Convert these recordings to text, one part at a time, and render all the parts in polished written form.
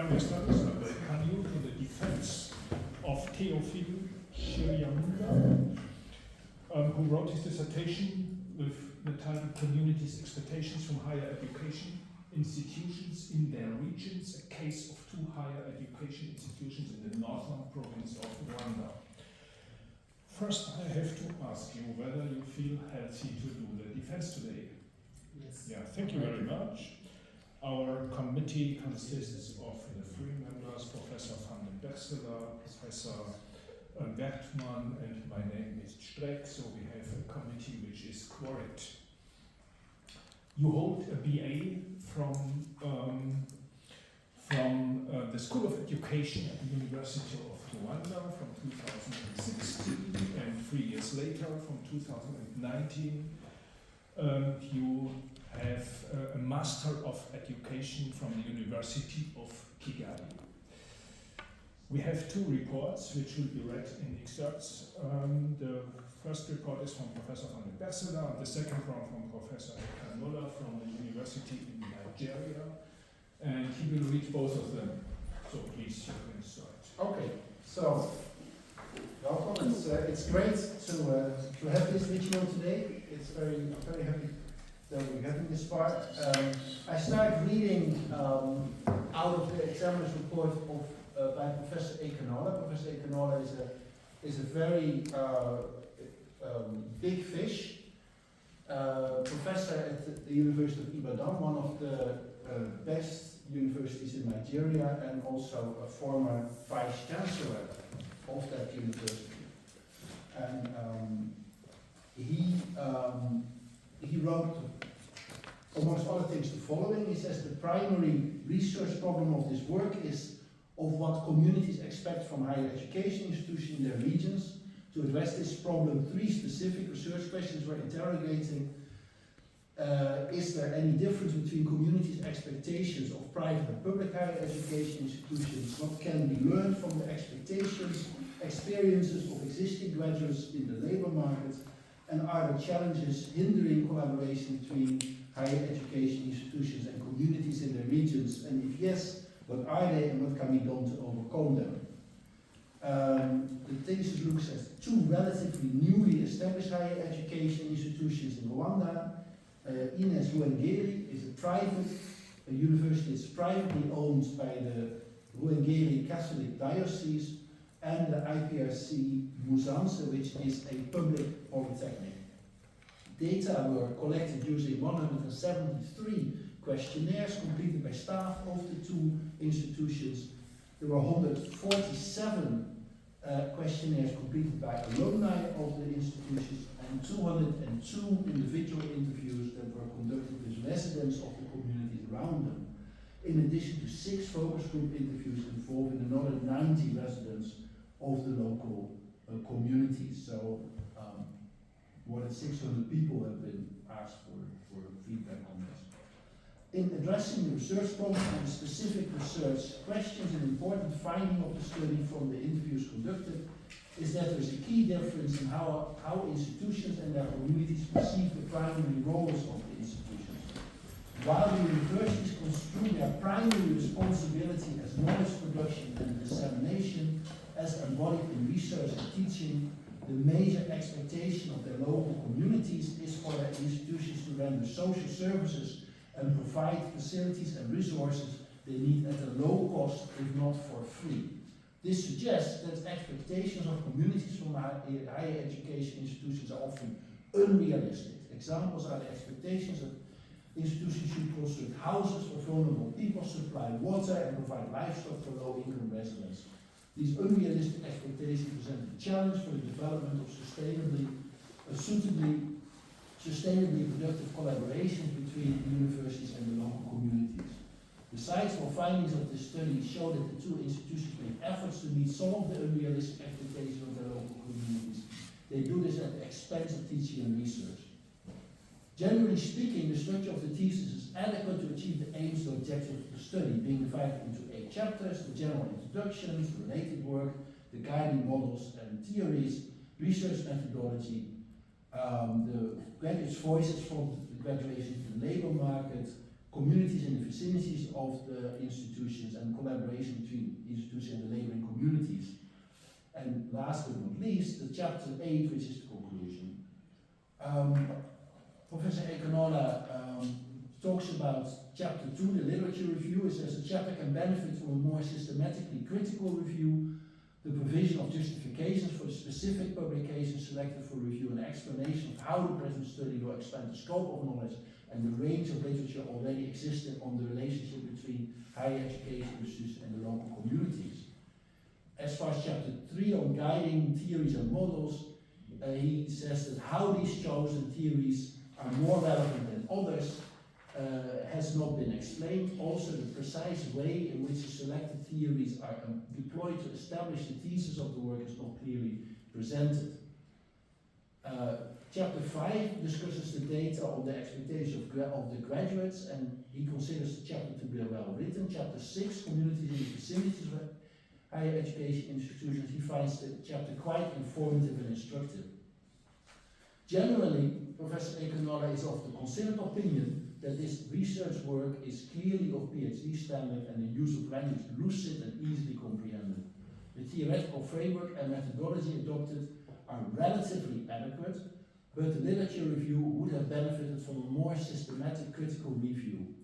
my studies, I welcome you to the defense of Theophile Chiriamunda, who wrote his dissertation with the title Communities' Expectations from Higher Education Institutions in Their Regions, a case of two higher education institutions in the northern province of Rwanda. First, I have to ask you whether you feel healthy to do the defense today. Yes. Yeah, thank you very much. Our committee consists of the three members, Professor van den Berseler, Professor Bertmann, and my name is Streck, so we have a committee which is quorate. You hold a BA from the School of Education at the University of Rwanda from 2016, and 3 years later, from 2019, you have a Master of Education from the University of Kigali. We have two reports which will be read in excerpts. The first report is from Professor van den Berseler, and the second one from Professor Ekanola from the University in Nigeria. And he will read both of them. So please, you can start. Okay, so welcome. It's great to have this with you today. I'm very happy that we're getting this far. I start reading out of the examiner's report by Professor Ekanola. Professor Ekanola is a very big fish. Professor at the University of Ibadan, one of the best universities in Nigeria, and also a former vice chancellor of that university. And he wrote, amongst other things, the following. He says the primary research problem of this work is of what communities expect from higher education institutions in their regions. To address this problem, 3 specific research questions were interrogating. Is there any difference between communities' expectations of private and public higher education institutions? What can be learned from the expectations, experiences of existing graduates in the labour market? And are there challenges hindering collaboration between higher education institutions and communities in their regions? And if yes, what are they and what can be done to overcome them? The thesis looks at 2 relatively newly established higher education institutions in Rwanda. Ines Ruhengeri is a university that's privately owned by the Ruhengeri Catholic Diocese, and the IPRC Musanze, which is a public polytechnic. Data were collected using 173 questionnaires completed by staff of the 2 institutions. There were 147 questionnaires completed by alumni of the institutions, and 202 individual interviews that were conducted with residents of the communities around them, in addition to 6 focus group interviews involving another 90 residents of the local communities. So more than 600 people have been asked for feedback on this. In addressing the research problem and the specific research questions, an important finding of the study from the interviews conducted is that there is a key difference in how institutions and their communities perceive the primary roles of the institutions. While the universities construe their primary responsibility as knowledge production and dissemination, as embodied in research and teaching, the major expectation of their local communities is for their institutions to render social services and provide facilities and resources they need at a low cost, if not for free. This suggests that expectations of communities from higher education institutions are often unrealistic. Examples are the expectations that institutions should construct houses for vulnerable people, supply water, and provide livestock for low-income residents. These unrealistic expectations present a challenge for the development of sustainably productive collaborations between universities and the local communities. Besides, while findings of this study show that the 2 institutions make efforts to meet some of the unrealistic expectations of their local communities, they do this at the expense of teaching and research. Generally speaking, the structure of the thesis is adequate to achieve the aims and objectives of the study, being divided into 8 chapters: the general introductions, the related work, the guiding models and theories, research methodology, the graduates' voices from the graduation to the labour market, communities in the vicinities of the institutions and collaboration between institutions and the neighboring communities. And last but not least, the chapter 8, which is the conclusion. Professor Econola talks about chapter 2, the literature review. It says the chapter can benefit from a more systematically critical review, the provision of justifications for the specific publications selected for review, and explanation of how the present study will expand the scope of knowledge and the range of literature already existing on the relationship between higher education institutions and the local communities. As far as chapter 3 on guiding theories and models, he says that how these chosen theories are more relevant than others has not been explained. Also, the precise way in which the selected theories are deployed to establish the thesis of the work is not clearly presented. Chapter 5 discusses the data on the expectations of the graduates, and he considers the chapter to be well written. Chapter 6, communities in the vicinities of higher education institutions, he finds the chapter quite informative and instructive. Generally, Professor Econola is of the considered opinion that this research work is clearly of PhD standard and the use of language lucid and easily comprehended. The theoretical framework and methodology adopted are relatively adequate, but the literature review would have benefited from a more systematic critical review.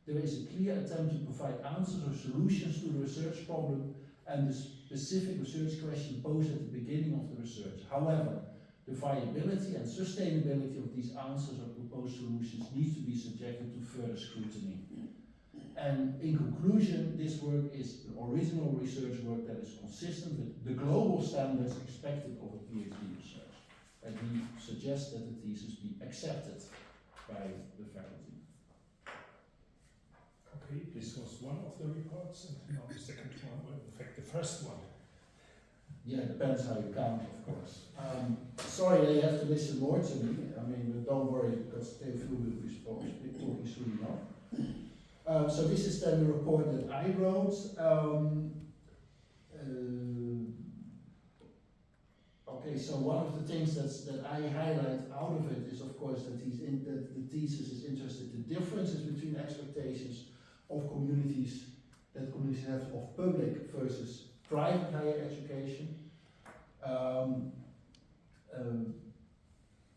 There is a clear attempt to provide answers or solutions to the research problem and the specific research question posed at the beginning of the research. However, the viability and sustainability of these answers or proposed solutions needs to be subjected to further scrutiny. And in conclusion, this work is an original research work that is consistent with the global standards expected of a PhD research. And he suggests that the thesis be accepted by the faculty. Okay, this was one of the reports, and now the second one, well, in fact the first one. Yeah, it depends how you count, of course. Sorry they have to listen more to me. I mean, but don't worry, because they will be talking soon enough. So this is then the report that I wrote. Okay, so one of the things that I highlight out of it is, of course, that the thesis is interested in the differences between expectations of communities that communities have of public versus private higher education.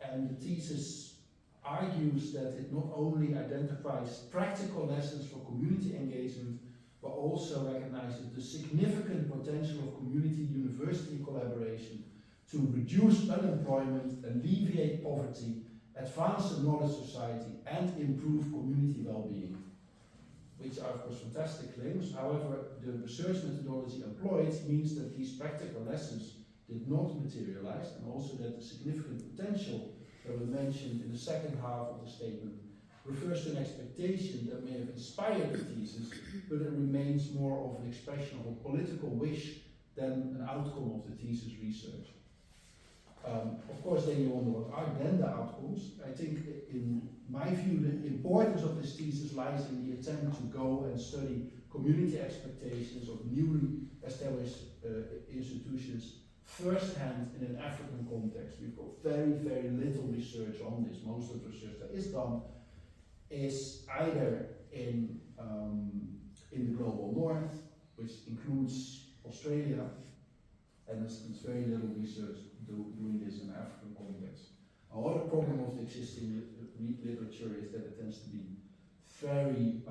And the thesis argues that it not only identifies practical lessons for community engagement, but also recognizes the significant potential of community-university collaboration to reduce unemployment, alleviate poverty, advance the knowledge society, and improve community well-being. Which are, of course, fantastic claims. However, the research methodology employed means that these practical lessons did not materialize, and also that the significant potential that was mentioned in the second half of the statement refers to an expectation that may have inspired the thesis, but it remains more of an expression of a political wish than an outcome of the thesis research. Of course, then you wonder what are then the outcomes. I think, in my view, the importance of this thesis lies in the attempt to go and study community expectations of newly established institutions firsthand in an African context. We've got very, very little research on this. Most of the research that is done is either in the global north, which includes Australia, and there's very little research doing this in African context. Another problem of the existing literature is that it tends to be very,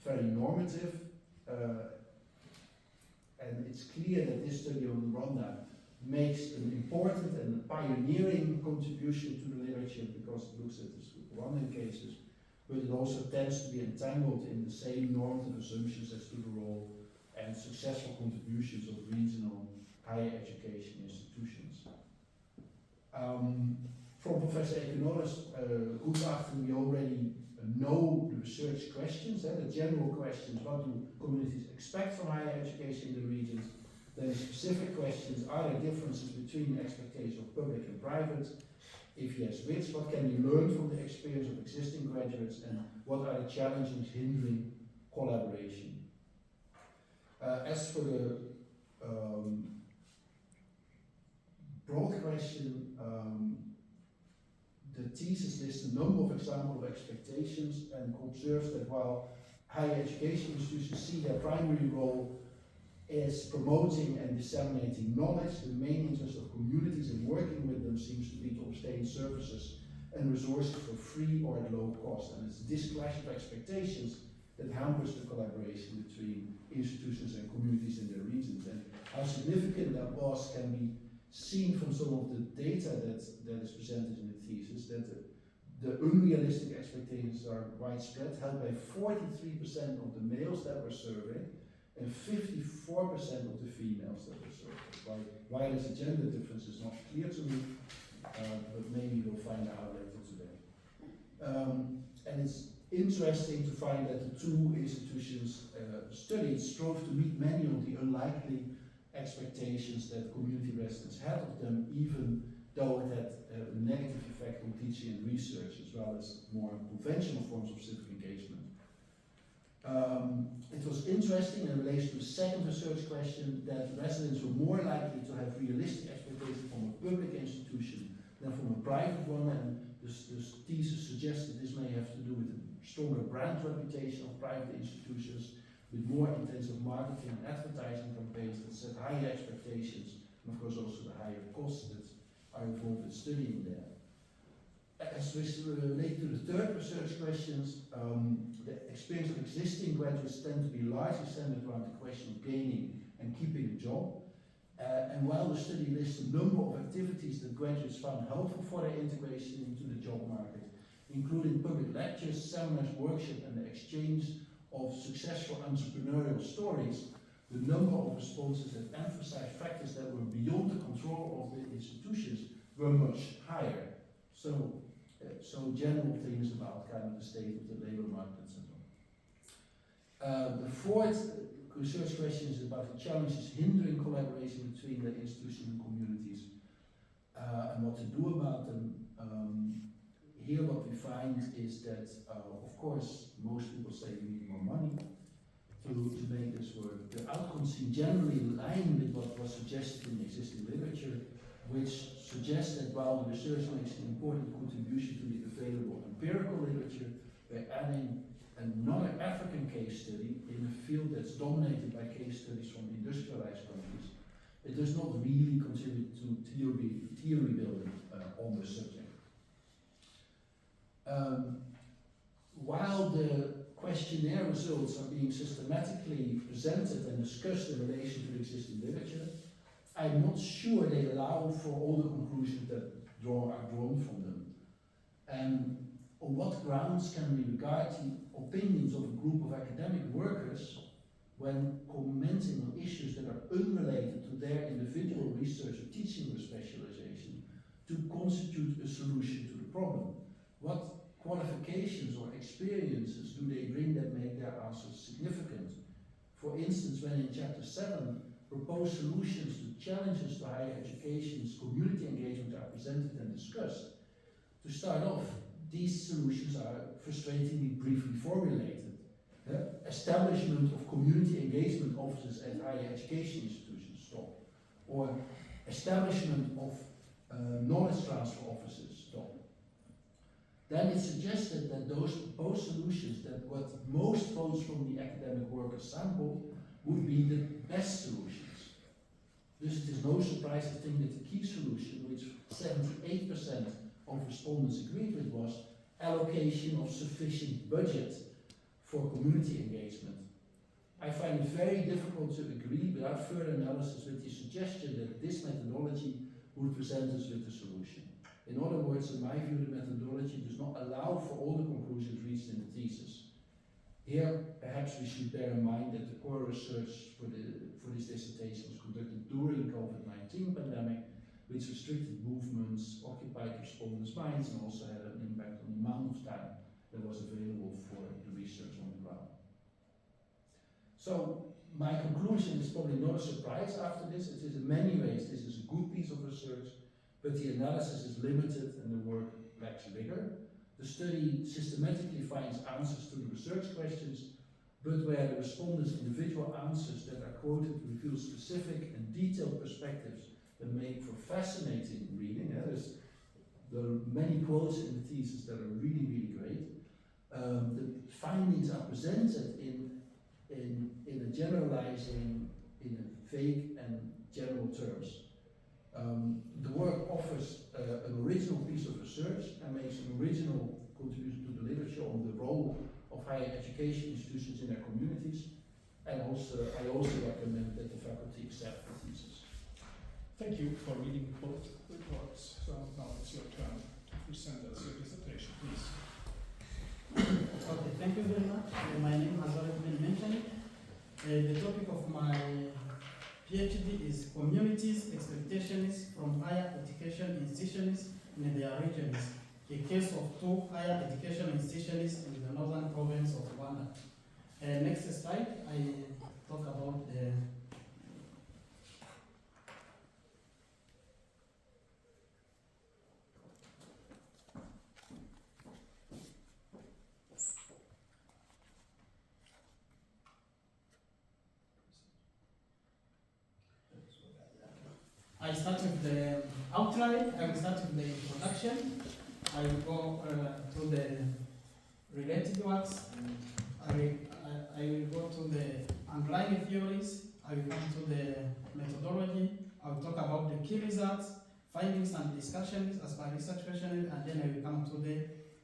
very normative, and it's clear that this study on Rwanda makes an important and pioneering contribution to the literature because it looks at the Rwandan cases, but it also tends to be entangled in the same normative assumptions as to the role and successful contributions of regional higher education institutions. From Professor Econola's Gutachten, we already know the research questions, the general questions: what do communities expect from higher education in the regions? Then specific questions: are there differences between the expectations of public and private? If yes, which? What can we learn from the experience of existing graduates, and what are the challenges hindering collaboration? As for the broad question, the thesis lists a number of examples of expectations and observes that while higher education institutions see their primary role as promoting and disseminating knowledge, the main interest of communities in working with them seems to be to obtain services and resources for free or at low cost. And it's this clash of expectations that hampers the collaboration between institutions and communities in their regions. And how significant that was can be seen from some of the data that is presented in the thesis, that the unrealistic expectations are widespread, held by 43% of the males that were surveyed and 54% of the females that were surveyed. Why there's a gender difference is not clear to me, but maybe we'll find out later today. And it's interesting to find that the two institutions studied strove to meet many of the unlikely expectations that community residents had of them, even though it had a negative effect on teaching and research, as well as more conventional forms of civic engagement. It was interesting in relation to the second research question that residents were more likely to have realistic expectations from a public institution than from a private one, and this thesis suggests that this may have to do with a stronger brand reputation of private institutions, with more intensive marketing and advertising campaigns that set higher expectations, and of course also the higher costs that are involved in studying there. As we relate to the third research questions, the experience of existing graduates tend to be largely centered around the question of gaining and keeping a job. And while the study lists a number of activities that graduates found helpful for their integration into the job market, including public lectures, seminars, workshops, and the exchange of successful entrepreneurial stories, the number of responses that emphasized factors that were beyond the control of the institutions were much higher. So general things about kind of the state of the labor market and so on. The fourth research question is about the challenges hindering collaboration between the institutions and communities and what to do about them. Here what we find is that, of course, most people say we need more money to make this work. The outcomes seem generally in line with what was suggested in the existing literature, which suggests that while the research makes an important contribution to the available empirical literature, by adding another African case study in a field that's dominated by case studies from industrialized countries, it does not really contribute to theory building on the subject. While the questionnaire results are being systematically presented and discussed in relation to the existing literature, I'm not sure they allow for all the conclusions that are drawn from them. And on what grounds can we regard the opinions of a group of academic workers when commenting on issues that are unrelated to their individual research or teaching or specialization to constitute a solution to the problem? What qualifications or experiences do they bring that make their answers significant? For instance, when in chapter 7, proposed solutions to challenges to higher education's community engagement are presented and discussed. To start off, these solutions are frustratingly briefly formulated. Establishment of community engagement offices at higher education institutions, stop. Or establishment of knowledge transfer offices, stop. Then it suggested that those proposed solutions, that what most votes from the academic workers sampled, would be the best solutions. Thus it is no surprise to think that the key solution, which 78% of respondents agreed with, was allocation of sufficient budget for community engagement. I find it very difficult to agree without further analysis with the suggestion that this methodology would present us with a solution. In other words, in my view, the methodology does not allow for all the conclusions reached in the thesis. Here, perhaps we should bear in mind that the core research for this dissertation was conducted during COVID-19 pandemic, which restricted movements, occupied respondents' minds, and also had an impact on the amount of time that was available for the research on the ground. So, my conclusion is probably not a surprise after this. It is in many ways, this is a good piece of research, but the analysis is limited and the work lacks vigor. The study systematically finds answers to the research questions, but where the respondents' individual answers that are quoted reveal specific and detailed perspectives that make for fascinating reading. There's There are many quotes in the thesis that are really, really great. The findings are presented in a generalizing, in a vague and general terms. The work offers an original piece of research and makes an original contribution to the literature on the role of higher education institutions in their communities. And also, I also recommend that the faculty accept the thesis. Thank you for reading both reports. So now it's your turn to present us your dissertation, please. Okay, thank you very much. My name has already been mentioned. The topic of my PhD is communities' expectations from higher education institutions in their regions. A case of 2 higher education institutions in the northern province of Rwanda. Next slide, I talk about the I start with the outline, I will start with the introduction, I will go to the related works, I will go to the underlying theories, I will come to the methodology, I will talk about the key results, findings and discussions as per research questionnaire, and then I will come to the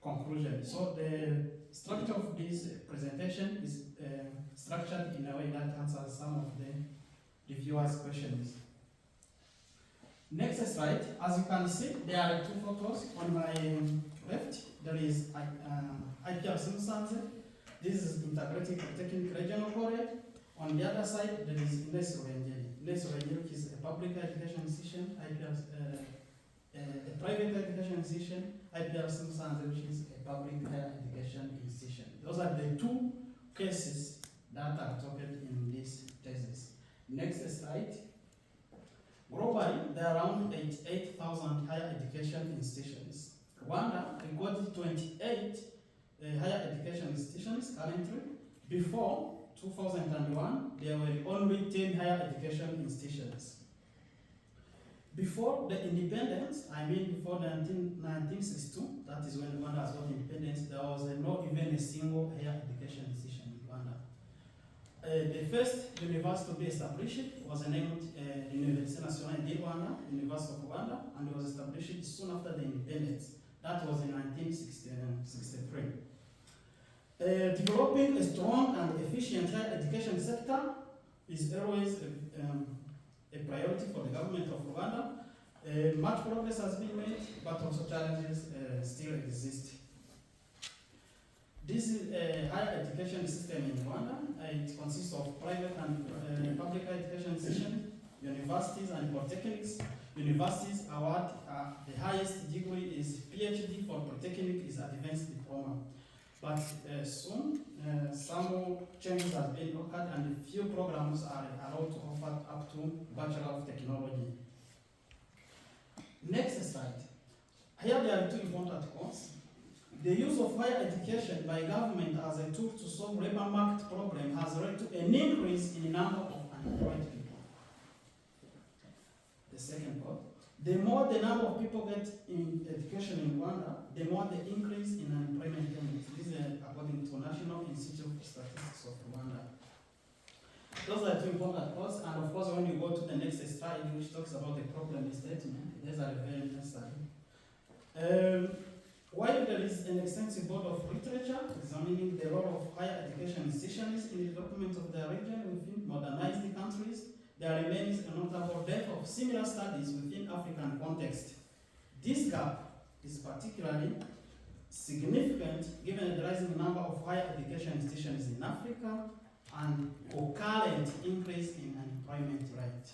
conclusion. So the structure of this presentation is structured in a way that answers some of the reviewers' questions. Next slide, as you can see, there are 2 photos. On my left, there is IPR Simsanze. This is Integrated Polytechnic Regional College. On the other side, there is Ines Rwengeri. Ines Rwengeri, which is a public education institution, IPR, a private education institution, IPR Simsanze, which is a public higher education institution. Those are the 2 cases that are talked in this thesis. Next slide. Globally, there are around 88,000 higher education institutions. Rwanda recorded 28 higher education institutions currently. Before 2001, there were only 10 higher education institutions. Before the independence, I mean before 1962, that is when Rwanda has got independence, there was not even a single higher education institution in Rwanda. The first university to be established was named Université Nationale di Rwanda, University of Rwanda, and it was established soon after the independence. That was in 1963. Developing a strong and efficient higher education sector is always a priority for the government of Rwanda. Much progress has been made, but also challenges still exist. This is a higher education system in Rwanda. It consists of private and public higher education institutions, universities and polytechnics. Universities award the highest degree is PhD, for polytechnic is advanced diploma. But soon, some changes have been occurred and few programs are allowed to offer up to Bachelor of Technology. Next slide. Here there are 2 important points. The use of higher education by government as a tool to solve labor market problem has led to an increase in the number of unemployed people. The second part, the more the number of people get in education in Rwanda, the more the increase in unemployment payments. This is according to National Institute of Statistics of Rwanda. Those are 2 important points, and of course when you go to the next slide, which talks about the problem statement, these are very necessary. While there is an extensive body of literature examining the role of higher education institutions in the development of their region within modernized countries, there remains a notable depth of similar studies within African context. This gap is particularly significant given the rising number of higher education institutions in Africa and concurrent increase in unemployment rate.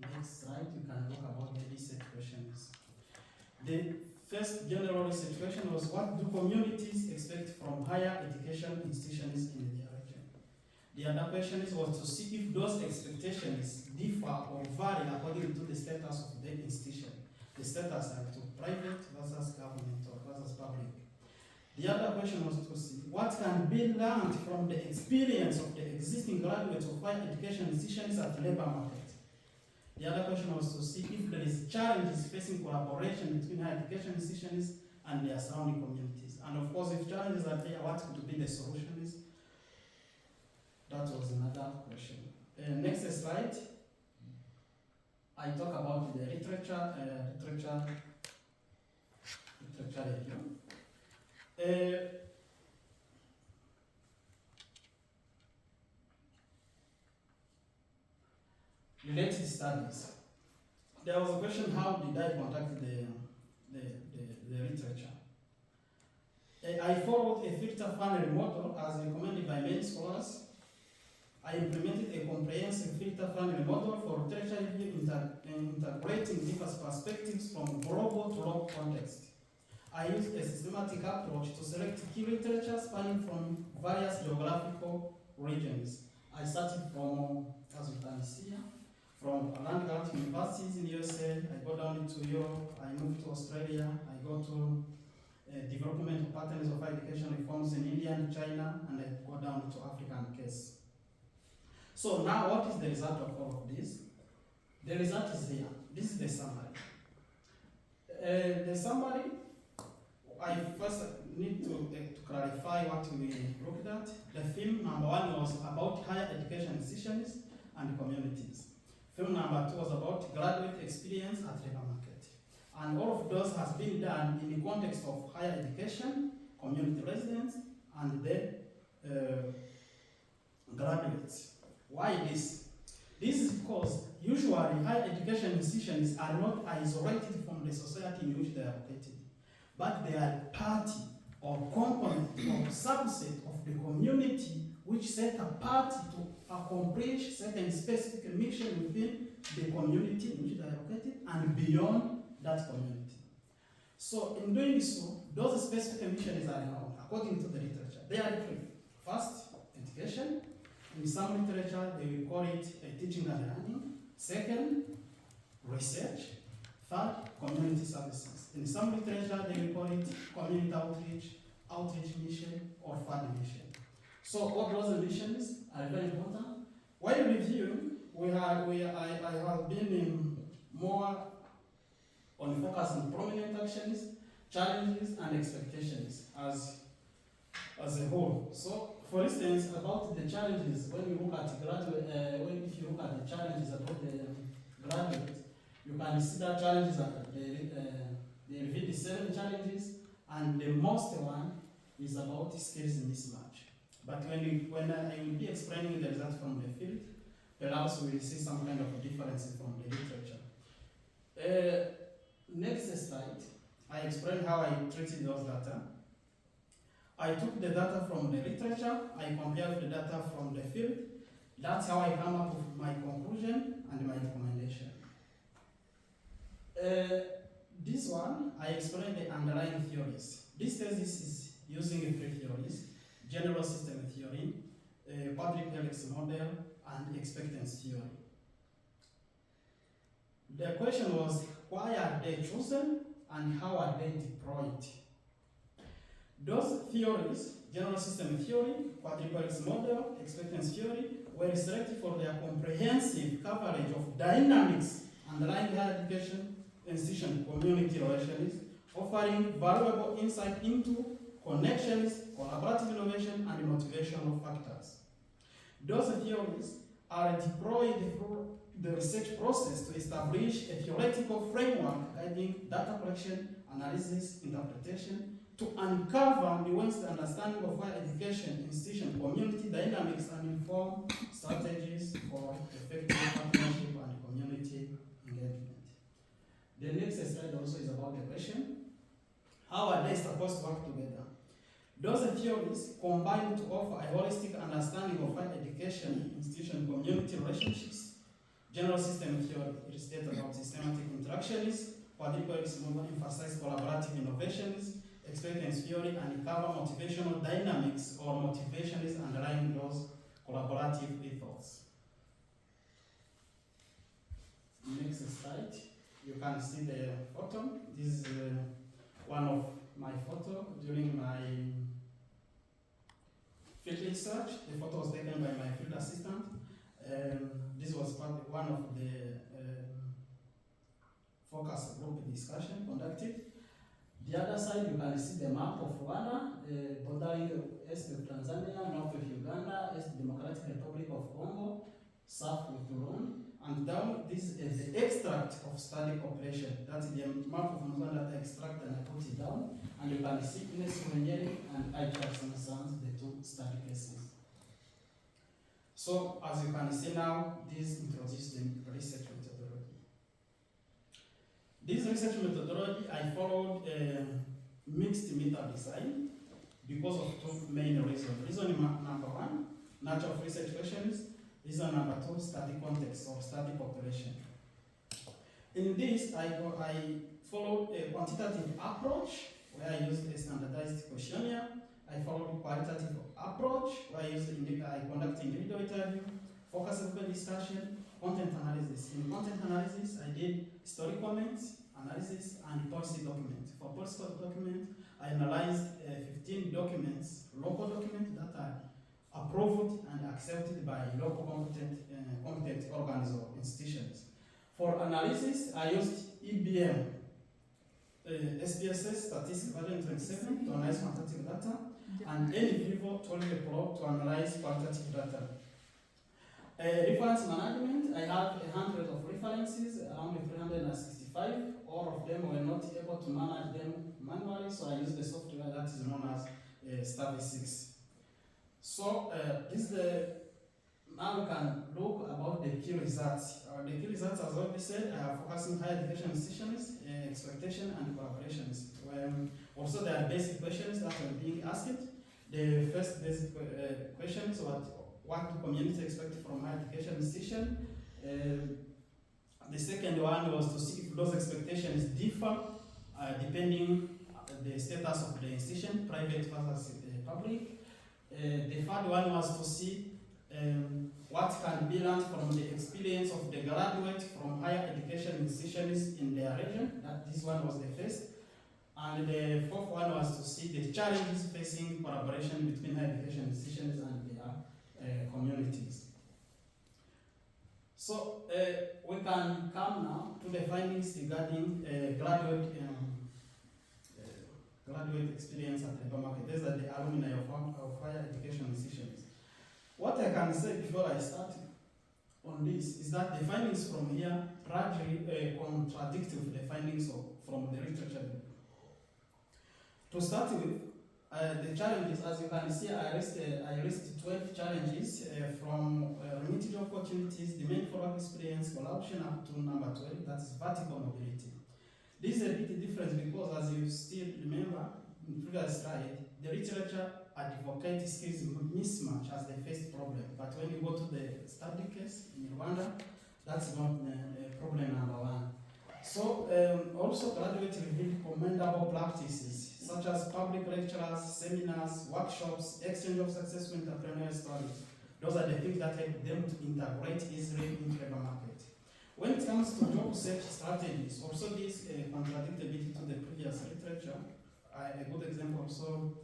Next slide, you can talk about the research questions. The first general research question was, what do communities expect from higher education institutions in their region? The other question was to see if those expectations differ or vary according to the status of the institution. The status are to private versus government or versus public. The other question was to see what can be learned from the experience of the existing graduates of higher education institutions at the labor market. The other question was to see if there is challenges facing collaboration between higher education institutions and their surrounding communities. And of course, if challenges are there, what could be the solutions? That was another question. Next slide. I talk about the literature review. Related studies. There was a question, how did I conduct the literature? I followed a filter funnel model as recommended by many scholars. I implemented a comprehensive filter funnel model for literature review integrating diverse perspectives from global to local context. I used a systematic approach to select key literature spanning from various geographical regions. I started from, as you can see here, from land-grant universities in the USA, I go down into Europe, I moved to Australia, I go to development of patterns of education reforms in India and China, and I go down to African case. So now what is the result of all of this? The result is here. This is the summary. The summary, I first need to clarify what we looked at. The theme number one was about higher education institutions and communities. Film number two was about graduate experience at labor market. And all of those has been done in the context of higher education, community residents, and the graduates. Why this? This is because usually higher education institutions are not isolated from the society in which they are located, but they are part or component or subset of the community which set apart to accomplish certain specific mission within the community in which they are located and beyond that community. So in doing so, those specific missions are known according to the literature. They are three. First, education. In some literature, they will call it teaching and learning. Second, research. Third, community services. In some literature, they will call it community outreach mission, or fund mission. So all those missions are very important. While reviewing, I have been in more on focus on prominent actions, challenges, and expectations as a whole. So, for instance, about the challenges, when you look at if you look at the challenges about the graduate, you can see that challenges are they reveal the 7 challenges, and the most one is about skills mismatch. But when I will be explaining the results from the field, perhaps we will see some kind of differences from the literature. Next slide, I explain how I treated those data. I took the data from the literature, I compared the data from the field. That's how I come up with my conclusion and my recommendation. This one, I explained the underlying theories. This thesis is using 3 theories: general system theory, public health model, and expectancy theory. The question was, why are they chosen and how are they deployed? Those theories, general system theory, quadruple model, expectancy theory, were selected for their comprehensive coverage of dynamics underlying higher education institution community relations, offering valuable insight into connections, collaborative innovation, and motivational factors. Those theories are deployed through the research process to establish a theoretical framework guiding data collection, analysis, interpretation, to uncover nuanced understanding of higher education institution community dynamics and inform strategies for effective partnership and community engagement. The next slide also is about the question, how are they supposed to work together? Those theories combine to offer a holistic understanding of higher education institution community relationships. General system theory states about systematic interactions, quadruple model emphasize collaborative innovations, experience theory, and cover motivational dynamics or motivations underlying those collaborative ethos. Next slide, you can see the photo. This is one of my photo during my field research. The photo was taken by my field assistant. This was one of the discussion conducted. The other side, you can see the map of Rwanda, bordering east with Tanzania, north with Uganda, east Democratic Republic of Congo, south with Burundi, and down this is the extract of study cooperation. That's the map of Uganda extract, and I put it down, and you can see Ines Munyeri and I. Jackson Sons, the two study cases. So as you can see now, this introduced the research methodology. This research methodology, I followed a mixed method design because of two main reasons. Reason number one, nature of research questions. Reason number two, study context or study population. In this, I followed a quantitative approach where I used a standardized questionnaire. I followed a qualitative approach where I conduct individual interview, focus group discussion, content analysis. In content analysis, I did story comments, analysis, and policy document. For policy document, I analyzed 15 documents, local documents that are approved and accepted by local competent organs or institutions. For analysis, I used EBM, SPSS, Statistics Version 27, to analyze quantitative data, and NVivo Tolley Pro to analyze quantitative data. Reference management, I have 100 of references, around 365. All of them were not able to manage them manually, so I used the software that is known as Statistics. So this is now we can look about the key results. The key results, as already said, I have focusing higher education institutions, expectation and collaborations. Also, there are basic questions that are being asked. The first basic question is what do community expect from higher education institution? The second one was to see if those expectations differ depending on the status of the institution, private versus public. The third one was to see what can be learned from the experience of the graduate from higher education institutions in their region. This one was the first. And the fourth one was to see the challenges facing collaboration between higher education institutions and their communities. So we can come now to the findings regarding graduate experience at the labor market. These are the alumni of higher education institutions. What I can say before I start on this is that the findings from here largely contradict with the findings from the literature. To start with, the challenges, as you can see, I listed 12 challenges from limited opportunities, demand for work experience, collaboration up to number 12, that is vertical mobility. This is a bit different because, as you still remember in the previous slide, the literature advocates skills mismatch as the first problem. But when you go to the study case in Rwanda, that's not problem number one. So also graduates revealed commendable practices such as public lectures, seminars, workshops, exchange of successful entrepreneurial stories. Those are the things that help them to integrate easily into the labor market. When it comes to job search strategies, also this contradicts a bit to the previous literature. A good example also,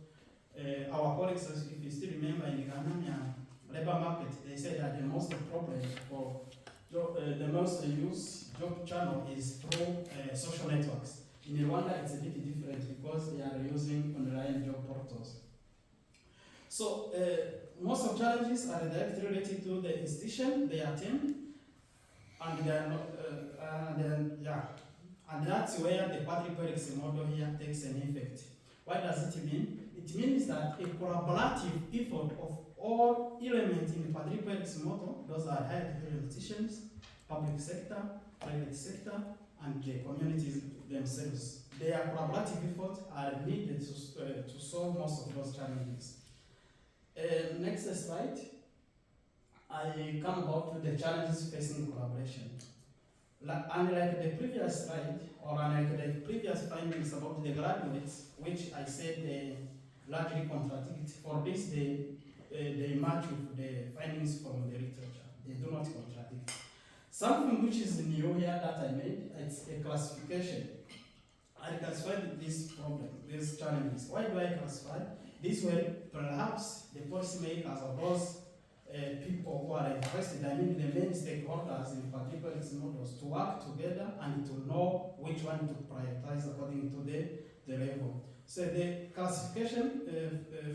our colleagues, if you still remember, in the Ghanaian labor market, they said that the most problem for the most used job channel is through social networks. In Rwanda, it's a bit different because they are using online job portals. So most of challenges are directly related to the institution they attend, and they are not, and that's where the quadriplex model here takes an effect. What does it mean? It means that a collaborative effort of all elements in the quadriplex model, those are higher education institutions, public sector, private sector, and the communities themselves. Their collaborative efforts are needed to solve most of those challenges. Next slide. I come back to the challenges facing collaboration. Unlike the previous slide, or unlike the previous findings about the graduates, which I said they largely contradict, for this they match with the findings from the literature. They do not contradict. Something which is new here that I made, it's a classification. I classified this problem, these challenges. Why do I classify? This way, perhaps the policymakers or those people who are interested, I mean the main stakeholders in particular models, to work together and to know which one to prioritize according to the level. So the classification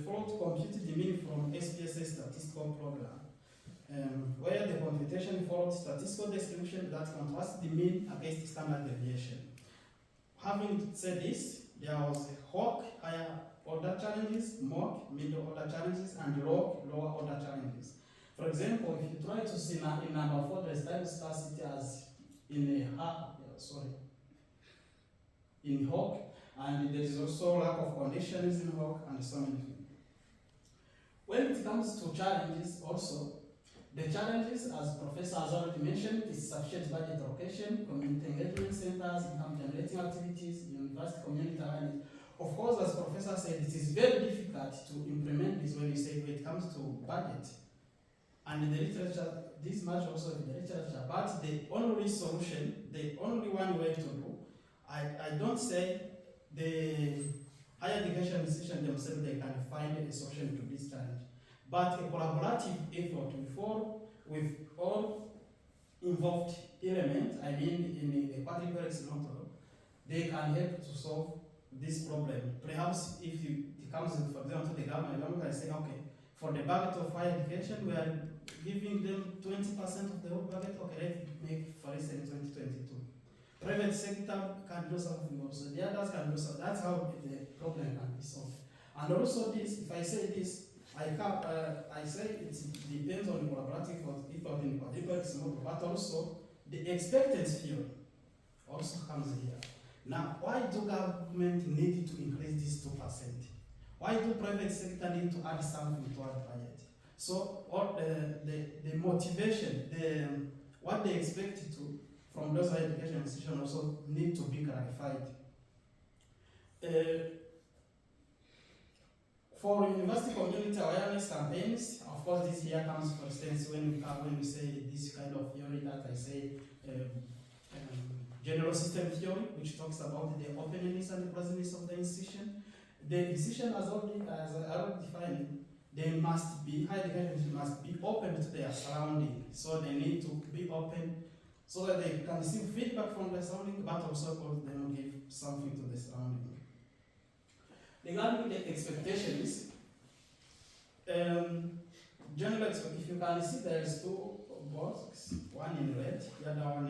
followed computed the mean from SPSS statistical program, where the computation followed statistical distribution that contrasts the mean against the standard deviation. Having said this, there was HOC, higher order challenges, MOC, middle order challenges, and log, lower order challenges. For example, if you try to see in number 4, there's time scarcity as in in HOC, and there is also lack of conditions in HOC, and so many things. When it comes to challenges also, the challenges, as Professor has already mentioned, is sufficient budget allocation, community engagement centers, income generating activities, university community awareness. Of course, as Professor said, it is very difficult to implement this when it comes to budget. And in the literature, this much also in the literature, but the only solution, the only one way to do, I don't say the higher education institution themselves, they can find a solution to this challenge. But a collaborative effort with all involved elements, I mean in the quadriplex model, they can help to solve this problem. Perhaps if it comes, for example, to the government can say, okay, for the budget of higher education, we are giving them 20% of the whole budget, okay, let's make, for instance, 2022. Private sector can do something also, the others can do something. That's how the problem can be solved. And also this, if I say this, I say it depends on the collaborative effort in the quadriplex model, but also the expectancy theory also comes here. Now, why do government need to increase this 2%? Why do private sector need to add something to our budget? So, what the motivation, what they expect from those higher education institutions also need to be clarified. For university community awareness campaigns, of course, this here comes, for instance, when we say this kind of theory that I say, general system theory, which talks about the openness and the closeness of the institution. The institution, as I already defined, they must be, higher education must be open to their surrounding. So they need to be open so that they can receive feedback from the surrounding, but also them give something to the surrounding. Regarding the expectations, general expectation, if you can see there is 2 boxes, one in red, the other one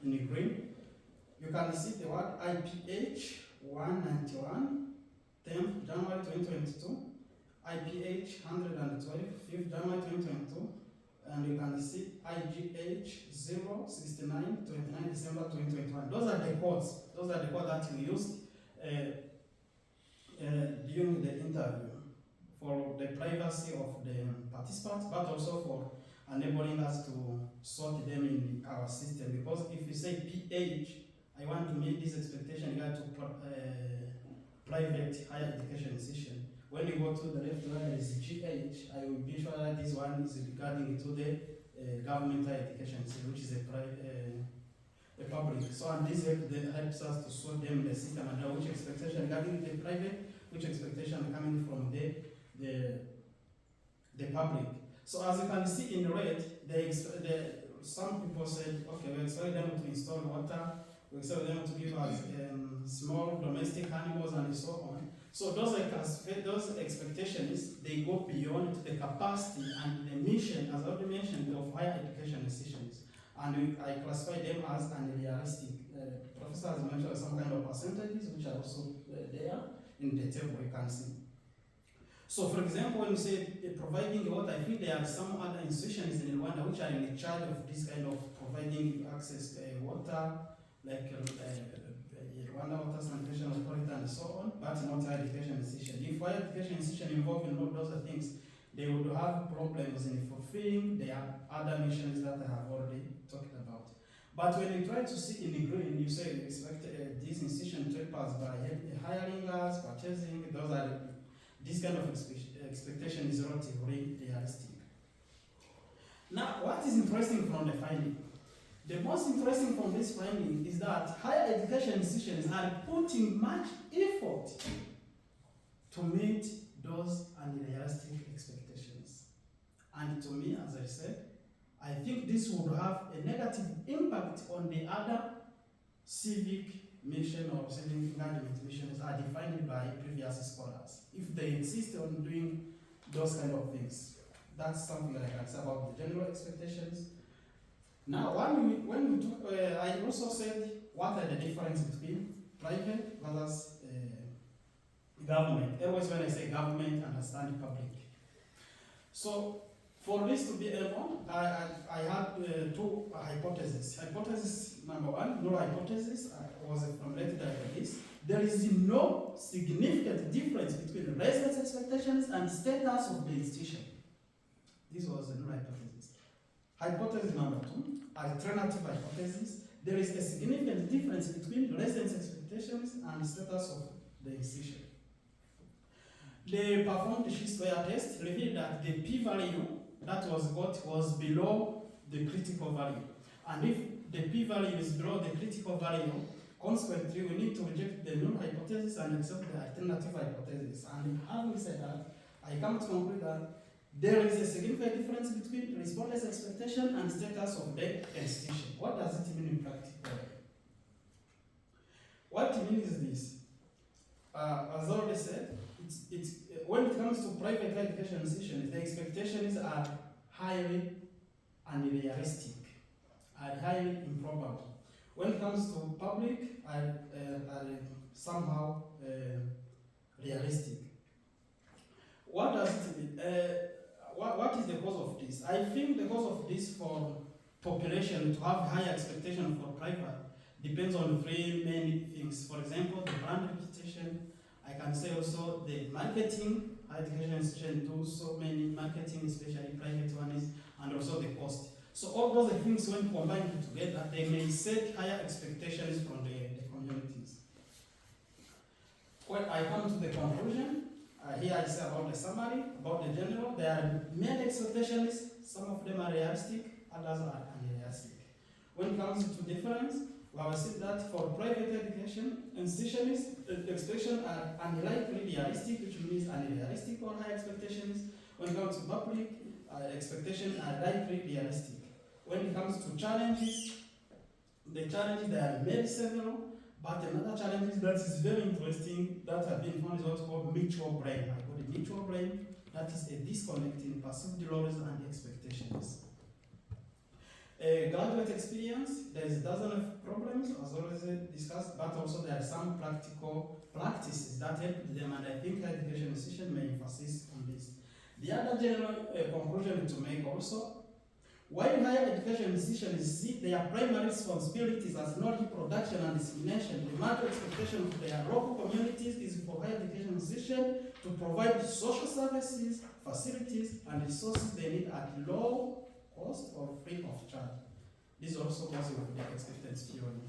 in green. You can see the word IPH 191, 10th January 2022, IPH 112, 5th January 2022, and you can see IGH 069, 29 December 2021. Those are the codes. Those are the codes that we used during the interview for the privacy of the participants, but also for enabling us to sort them in our system. Because if you say PH, I want to meet this expectation regard to private higher education institution. When you go to the left where there is GH, I will be sure that this one is regarding to the government higher education institution, which is a public. So and this helps us to sort them in the system and know which expectation regarding the private, which expectation coming from the public. So as you can see in red, some people said, okay, we expect them to install water, we expect them to give us small domestic animals and so on. So those expectations, they go beyond the capacity and the mission, as I already mentioned, of higher education institutions. And I classify them as unrealistic. Professor has mentioned some kind of percentages, which are also there in the table you can see. So, for example, when you say providing water, I think there are some other institutions in Rwanda which are in charge of this kind of providing access to water, like Rwanda Water Sanitation Authority and so on, but not higher education institution. If higher education institution involved in all those things, they would have problems in fulfilling their other missions that I have already talked about. But when you try to see in the green, you say you expect these institutions to help us by hiring us, purchasing, this kind of expectation is relatively realistic. Now, what is interesting from the finding? The most interesting from this finding is that higher education institutions are putting much effort to meet those unrealistic expectations. And to me, as I said, I think this would have a negative impact on the other civic mission or civic engagement missions are defined by previous scholars. If they insist on doing those kind of things, that's something that I can say about the general expectations. Now, when we talk, I also said what are the difference between private versus government. Always when I say government, understand public. So for this to be able, I had two hypotheses. Hypothesis number one, null hypothesis, was formulated like this. There is no significant difference between residence expectations and status of the institution. This was the null hypothesis. Hypothesis number two, alternative hypothesis. There is a significant difference between residence expectations and status of the institution. They performed the chi-square test, revealed that the p-value that was got was below the critical value. And if the p-value is below the critical value, consequently, we need to reject the null hypothesis and accept the alternative hypothesis. And having said that, I come to conclude that there is a significant difference between respondents' expectation and status of the institution. What does it mean in practice? What it means is this. As already said, it's when it comes to private education institutions, the expectations are highly unrealistic, are highly improbable. When it comes to public, are somehow realistic. What does it mean? What is the cause of this? I think the cause of this for population to have high expectation for private depends on three main things. For example, the brand reputation. I can say also the marketing. Education institution do so many marketing, especially private ones, and also the cost. So all those things, when combined together, they may set higher expectations from the communities. When I come to the conclusion, here I say about the summary, about the general, there are many expectations, some of them are realistic, others are unrealistic. When it comes to difference, we have seen that for private education institutions, the expectations are unlikely realistic, which means unrealistic or high expectations. When it comes to public, expectations are likely realistic. When it comes to challenges, the challenges there are many several, but another challenge that is very interesting that have been found is what's called mutual brain. I call it mutual brain. That is a disconnect in perceived roles and expectations. Graduate experience, there is dozens of problems, as already discussed, but also there are some practical practices that help them, and I think education institution may emphasize on this. The other general conclusion to make also, while higher education institutions see their primary responsibilities as knowledge production and dissemination, the major expectation of their local communities is for higher education institutions to provide social services, facilities, and resources they need at low cost or free of charge. This also goes with the expected theory.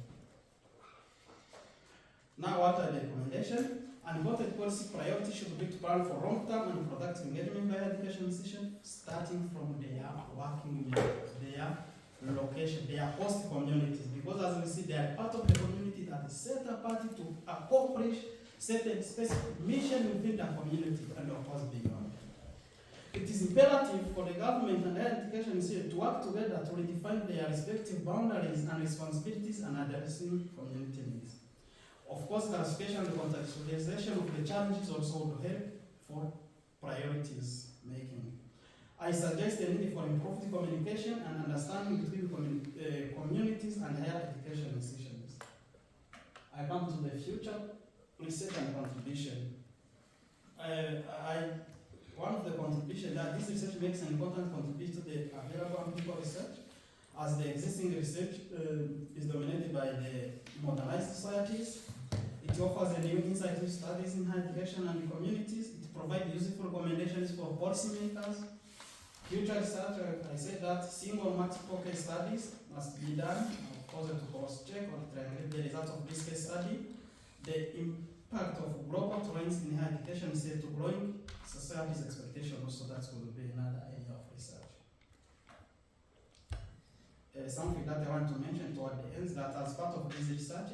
Now, what are the recommendations? An important policy priority should be to plan for long-term and productive engagement by education institutions, starting from their working unit, their location, their host communities. Because as we see, they are part of the community that is set apart to accomplish certain specific mission within the community and of course beyond. It is imperative for the government and higher education institutions to work together to redefine their respective boundaries and responsibilities and addressing community needs. Of course, classification and contextualization of the challenges also would help for priorities making. I suggest the need for improved communication and understanding between communities and higher education institutions. I come to the future research and contribution. One of the contributions that this research makes an important contribution to the available empirical research, as the existing research is dominated by the modernized societies. It offers a new insight into studies in higher education and communities. It provides useful recommendations for policymakers. Future research, I said that single multiple case studies must be done, of course, to cross-check or triangulate the results of this case study. The impact of global trends in higher education is set to growing society's expectations, also that will be another area of research. Something that I want to mention toward the end is that as part of this research,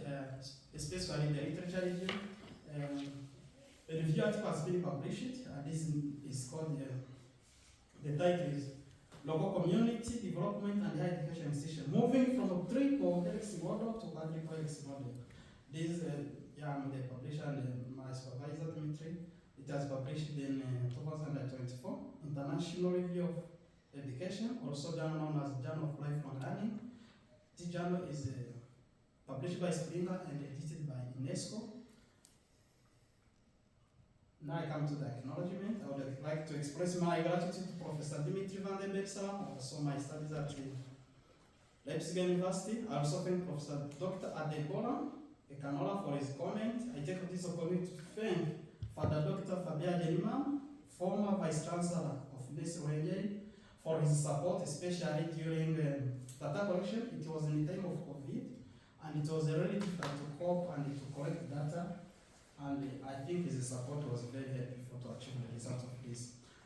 especially the literature review, a review article has been published. This is called, the title is local community development and higher education institution, moving from a triple-helix model to quadruple-helix model. This, I'm the publisher and my supervisor, Dimitri. It has published in 2024, International Review of Education, also known as Journal of Lifelong Learning. This journal is published by Springer and edited by UNESCO. Now I come to the acknowledgement. I would like to express my gratitude to Professor Dimitri van den Beksela, also my studies at Leipzig University. I also thank Professor Dr. Adebola Ekanola for his comment. I take this opportunity to thank Father Dr. Fabien Gelman, former Vice Chancellor of Nestle, for his support, especially during the data collection. It was in the time of COVID, and it was really difficult to cope and to collect data. And I think his support was very helpful to achieve the result of this.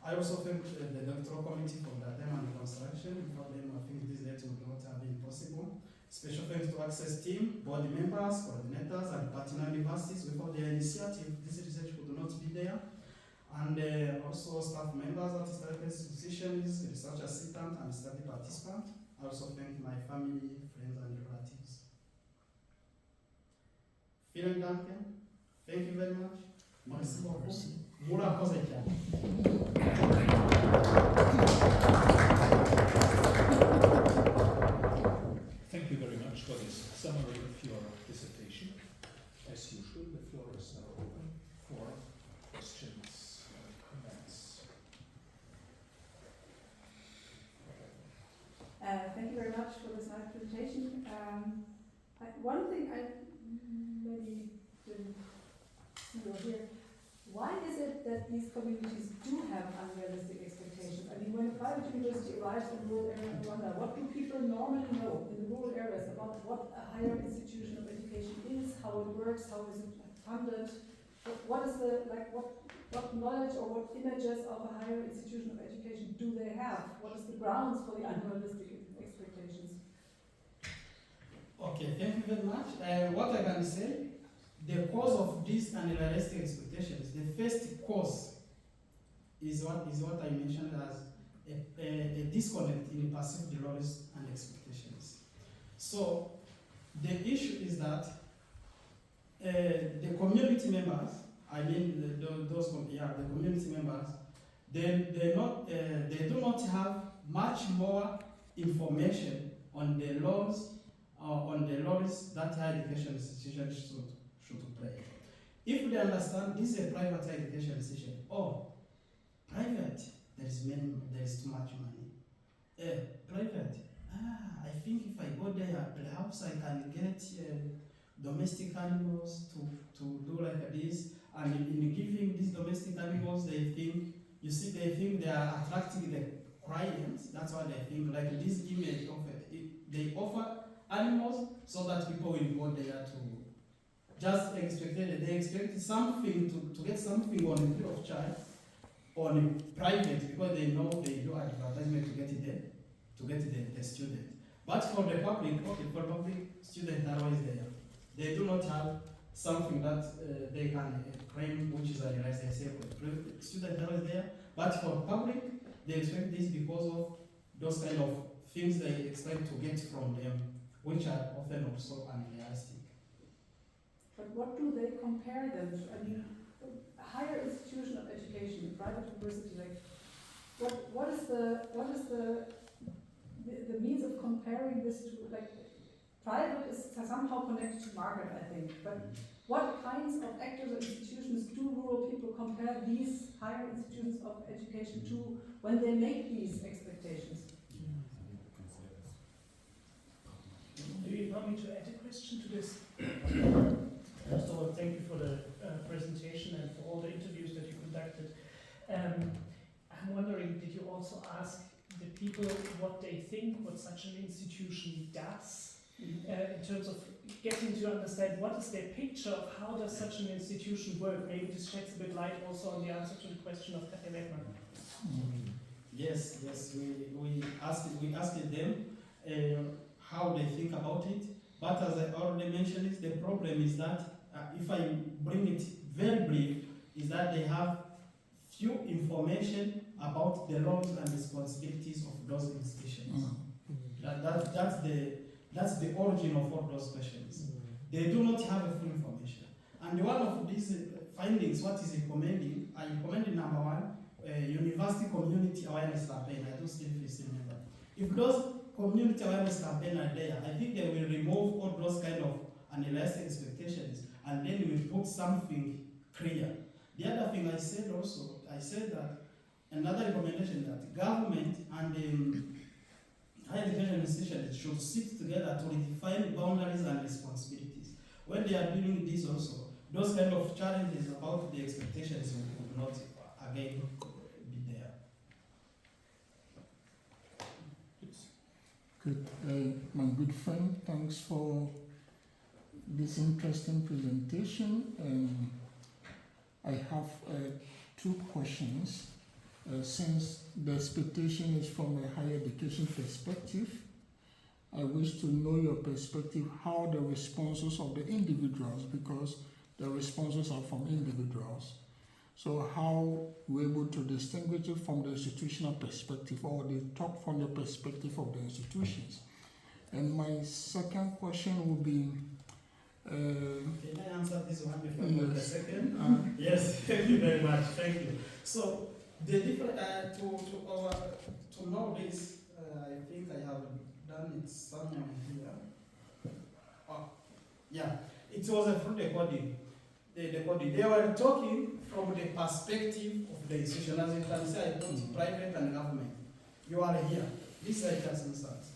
I also thank the doctoral committee for their time and construction. Without them, I think this date would not have been possible. Special thanks to Access team, board members, coordinators, and partner universities. Without their initiative, this research would not be there. And also staff members at study institutions, research assistant, and study participant. I also thank my family, friends, and relatives. Vielen Dank. Thank you very much. Merci beaucoup. Mura Kozekia. Thank you very much for this summary of your dissertation. As usual, the floor is now open for questions and comments. Thank you very much for this nice presentation. One thing I maybe didn't see or hear, why is it that these communities do have unrealistic expectations? I mean, when a private university arrives in rural areas in Rwanda, what do people normally know in the rural areas about what a higher institution of education is, how it works, how is it funded? What is the, like, what knowledge or what images of a higher institution of education do they have? What is the grounds for the unrealistic expectations? Okay, thank you very much. What I can say, the cause of these unrealistic expectations, the first cause is what I mentioned as a disconnect in perceived values and expectations. So the issue is that the community members, I mean the community members, they do not have much more information on the laws that higher education institutions should play. If they understand this is a private higher education institution, private, there is too much money. Private, I think if I go there, perhaps I can get domestic animals to do like this, and in giving these domestic animals, they think they are attracting the clients. That's why they think like this image of it. They offer animals so that people will go there to just they expect something to get something on a free of charge on private, because they know they do advertisement to get the student. But for the public, students are always there. They do not have something that they can claim, which is a realized students are always there. But for public, they expect this because of those kind of things they expect to get from them, which are often also unrealistic. But what do they compare them to? I mean, a higher institution of education, a private university, like what is the means of comparing this to, like, private is somehow connected to market, I think, but what kinds of actors or institutions do rural people compare these higher institutions of education to when they make these expectations? Do you want me to add a question to this? First of all, thank you for the presentation and for all the interviews that you conducted. I'm wondering, did you also ask the people what they think, what such an institution does, in terms of getting to understand what is their picture of how does such an institution work? Maybe this sheds a bit light also on the answer to the question of Katja Wegmann. Yes, we asked them how they think about it. But as I already mentioned, the problem is that if I bring it very brief, is that they have few information about the roles and responsibilities of those institutions. That's the origin of all those questions. They do not have a full information. And one of these findings, what is recommending, I recommended number one, university community awareness campaign. I don't still remember. If those community awareness campaign are there, I think they will remove all those kind of unrealistic expectations, and then we will put something clear. The other thing I said also, I said that another recommendation that government and higher education institutions should sit together to redefine boundaries and responsibilities. When they are doing this also, those kind of challenges about the expectations will not again be there. Good. My good friend, thanks for this interesting presentation. I have two questions. Since the expectation is from a higher education perspective, I wish to know your perspective, how the responses of the individuals, because the responses are from individuals. So how we're able to distinguish it from the institutional perspective, or they talk from the perspective of the institutions. And my second question will be, Can I answer this one before I go to the yes. second? Yes, thank you very much. Thank you. So the different to know this, I think I have done it somewhere here. Oh, yeah, it was a full recording. They were talking from the perspective of the institution. As you can see, I put private and government. You are here. This is IPS instance.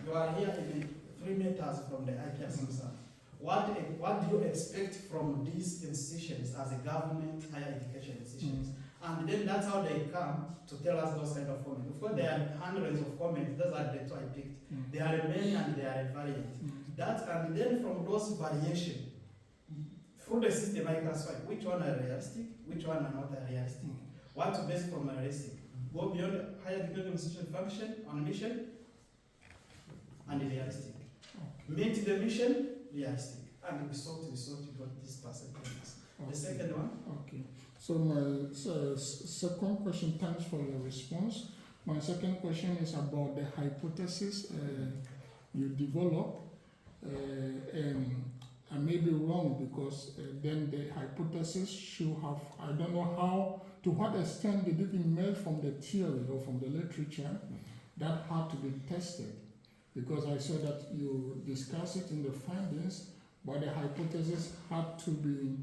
You are here in 3 meters from the IPS instance. What do you expect from these institutions as a government higher education institutions? And then that's how they come to tell us those kind of comments. Of course, there are hundreds of comments. Those are the two I picked. They are many and they are variant. And then from those variations, through the system, I can find which one are realistic, which one are not realistic. What to base from realistic? Go beyond higher education institution function on mission and realistic. Meet the mission, realistic. And we sort, you got this percentages. Okay. The second one? Okay. So my second question, thanks for your response. My second question is about the hypothesis you develop. And I may be wrong, because then the hypothesis should have, I don't know how, to what extent did it emerge from the theory or from the literature that had to be tested. Because I saw that you discuss it in the findings, but the hypothesis had to be,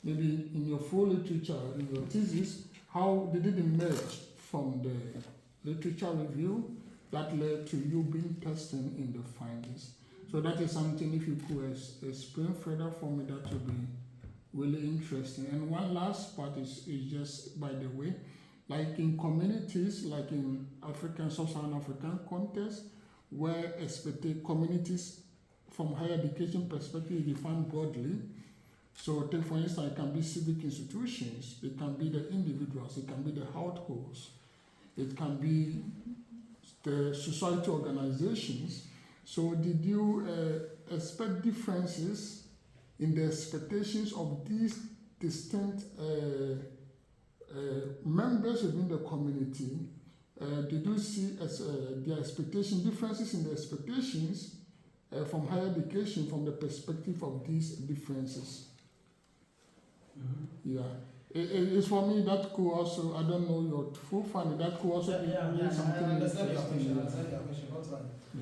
maybe in your full literature, in your thesis, how did it emerge from the literature review that led to you being tested in the findings? So that is something, if you could explain further for me, that would be really interesting. And one last part is just by the way, like in communities, like in African, Sub-Saharan African context, where communities from higher education perspective is defined broadly. So take for instance, it can be civic institutions, it can be the individuals, it can be the households, it can be the society organizations. So did you expect differences in the expectations of these distinct members within the community? Did you see their differences in the expectations from higher education from the perspective of these differences? Yeah. It's for me that could also, I don't know your full finding, that could also be something I understand your question.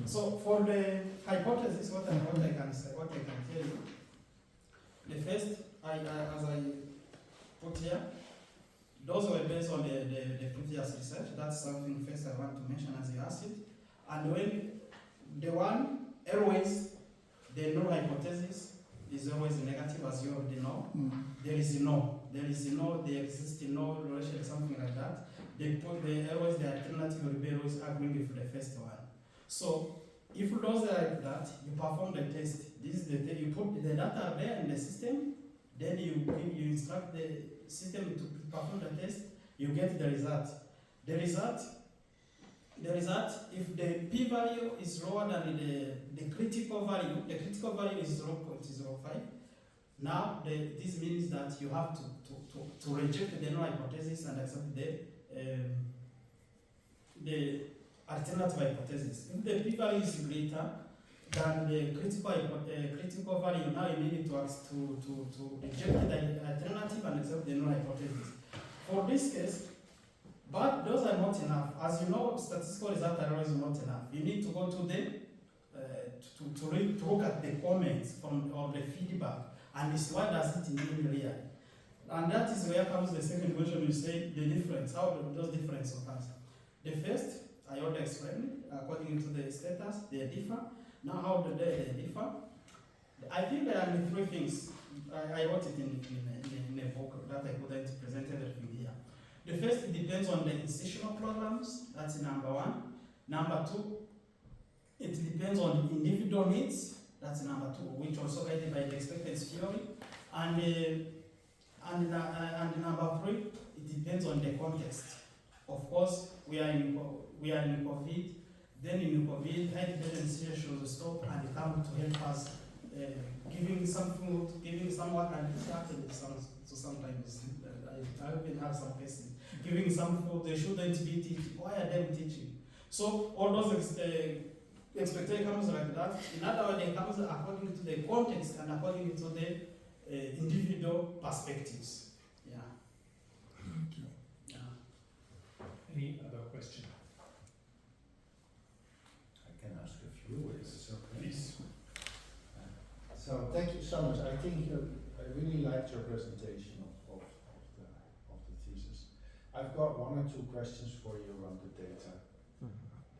So for the hypothesis, what I can say, what I can tell you, the first, as I put here, those were based on the previous research. That's something first I want to mention as you asked it. And when the one, always, the null hypothesis is always negative, as you already know. There is no, there exists no relation, something like that. They put always the alternative will be always agreeing with the first one. So if those are like that, you perform the test. This is you put the data there in the system, then you instruct the system to perform the test, you get the result. The result, if the p-value is lower than the critical value is 0.05. Now, this means that you have to reject the null hypothesis and accept the the alternative hypothesis. If the p-value is greater than the critical value, now you need to ask to reject the alternative and accept the null hypothesis. For this case, but those are not enough. As you know, statistical results are always not enough. You need to go to the to look at the comments or the feedback, and it's what does it mean really. And that is where comes the second question. You say the difference. How do those difference occurs? The first, I already explained it. According to the status, they differ. Now, how do they differ? I think there are three things. I wrote it in a book that I couldn't present everything here. The first, it depends on the institutional programs. That's number one. Number two, it depends on individual needs. That's number two, which also guided by the expectancy theory. And number three, it depends on the context. Of course, we are in COVID. Then in COVID, high dependency should stop and come to help us, giving some food, giving some work, and actually sometimes I even have some cases. Giving some food, they shouldn't be teaching. Why are they teaching? So all those expectation comes like that. In other words, it comes according to the context and according to the individual perspectives. Yeah. Thank you. Yeah. Any other question? I can ask a few, Please. So thank you so much. I think I really liked your presentation of the thesis. I've got one or two questions for you on the data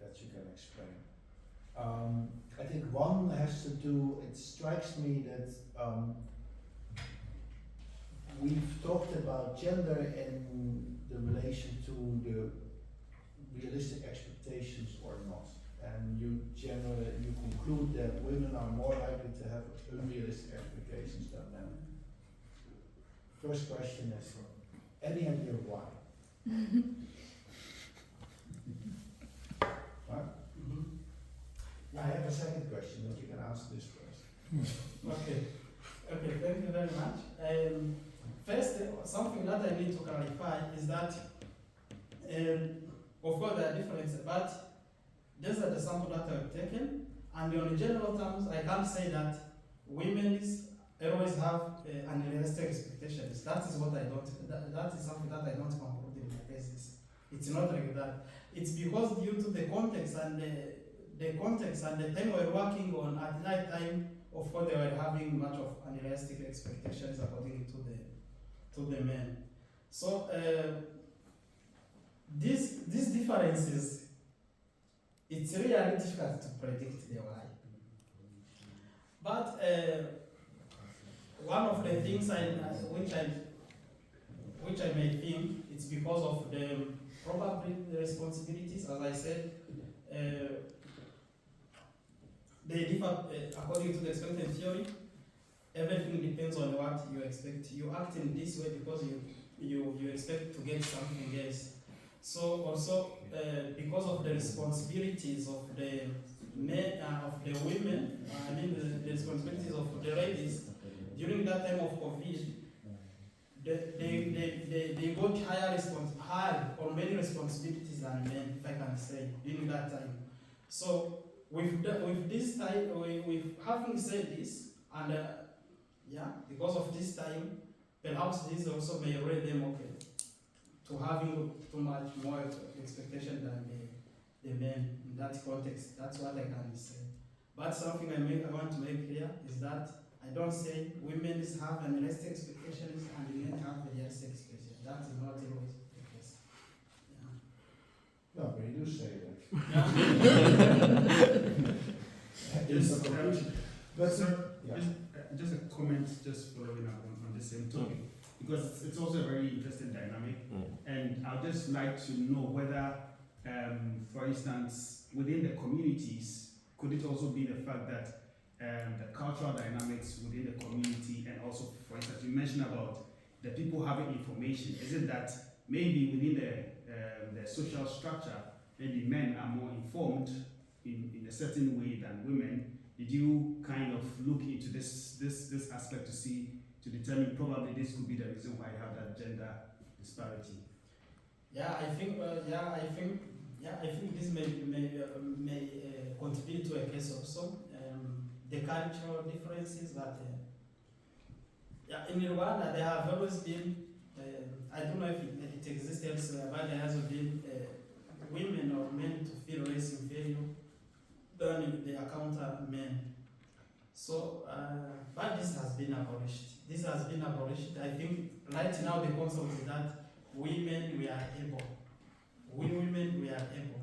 that you can explain. I think one has to do, it strikes me that we've talked about gender in the relation to the realistic expectations or not. And you conclude that women are more likely to have unrealistic expectations than men. First question is, any idea why? Right? I have a second question, but you can answer this first. Okay, thank you very much. First, something that I need to clarify is that, of course, there are differences, but these are the sample that I've taken, and on general terms, I can't say that women always have unrealistic expectations. That is what I don't, that is something that I don't conclude in my thesis. It's not like that. It's because due to the context and the context and the time we're working on at night time, of course they were having much of unrealistic expectations according to the men. So these differences, it's really difficult to predict the why. But one of the things which I may think it's because of the probably the responsibilities, as I said, they differ according to the expected theory. Everything depends on what you expect. You act in this way because you expect to get something else. So also because of the responsibilities of the men of the women, I mean the responsibilities of the ladies during that time of COVID, they got higher or many responsibilities than men, if I can say, during that time. So with this time, with having said this, and because of this time, perhaps this also may raise them to having too much more expectation than the men in that context. That's what I can say. But something I want to make clear is that I don't say women have unrealistic expectations and men have realistic expectations. That is not always the case. No, but you do say that. Just, But sir, yeah. just a comment, just following up on the same topic, because it's also a very interesting dynamic, and I'd just like to know whether, for instance, within the communities, could it also be the fact that the cultural dynamics within the community, and also, for instance, you mentioned about the people having information, is it that maybe within the social structure, maybe men are more informed in a certain way than women? Did you kind of look into this aspect to determine probably this could be the reason why you have that gender disparity? I think this may contribute to a case also. The cultural differences that, in Rwanda there have always been, I don't know if it exists elsewhere, but there has been women or men to feel less inferior than their counter men. So, but this has been abolished. This has been abolished. I think right now the concept is that women we are able. We women we are able.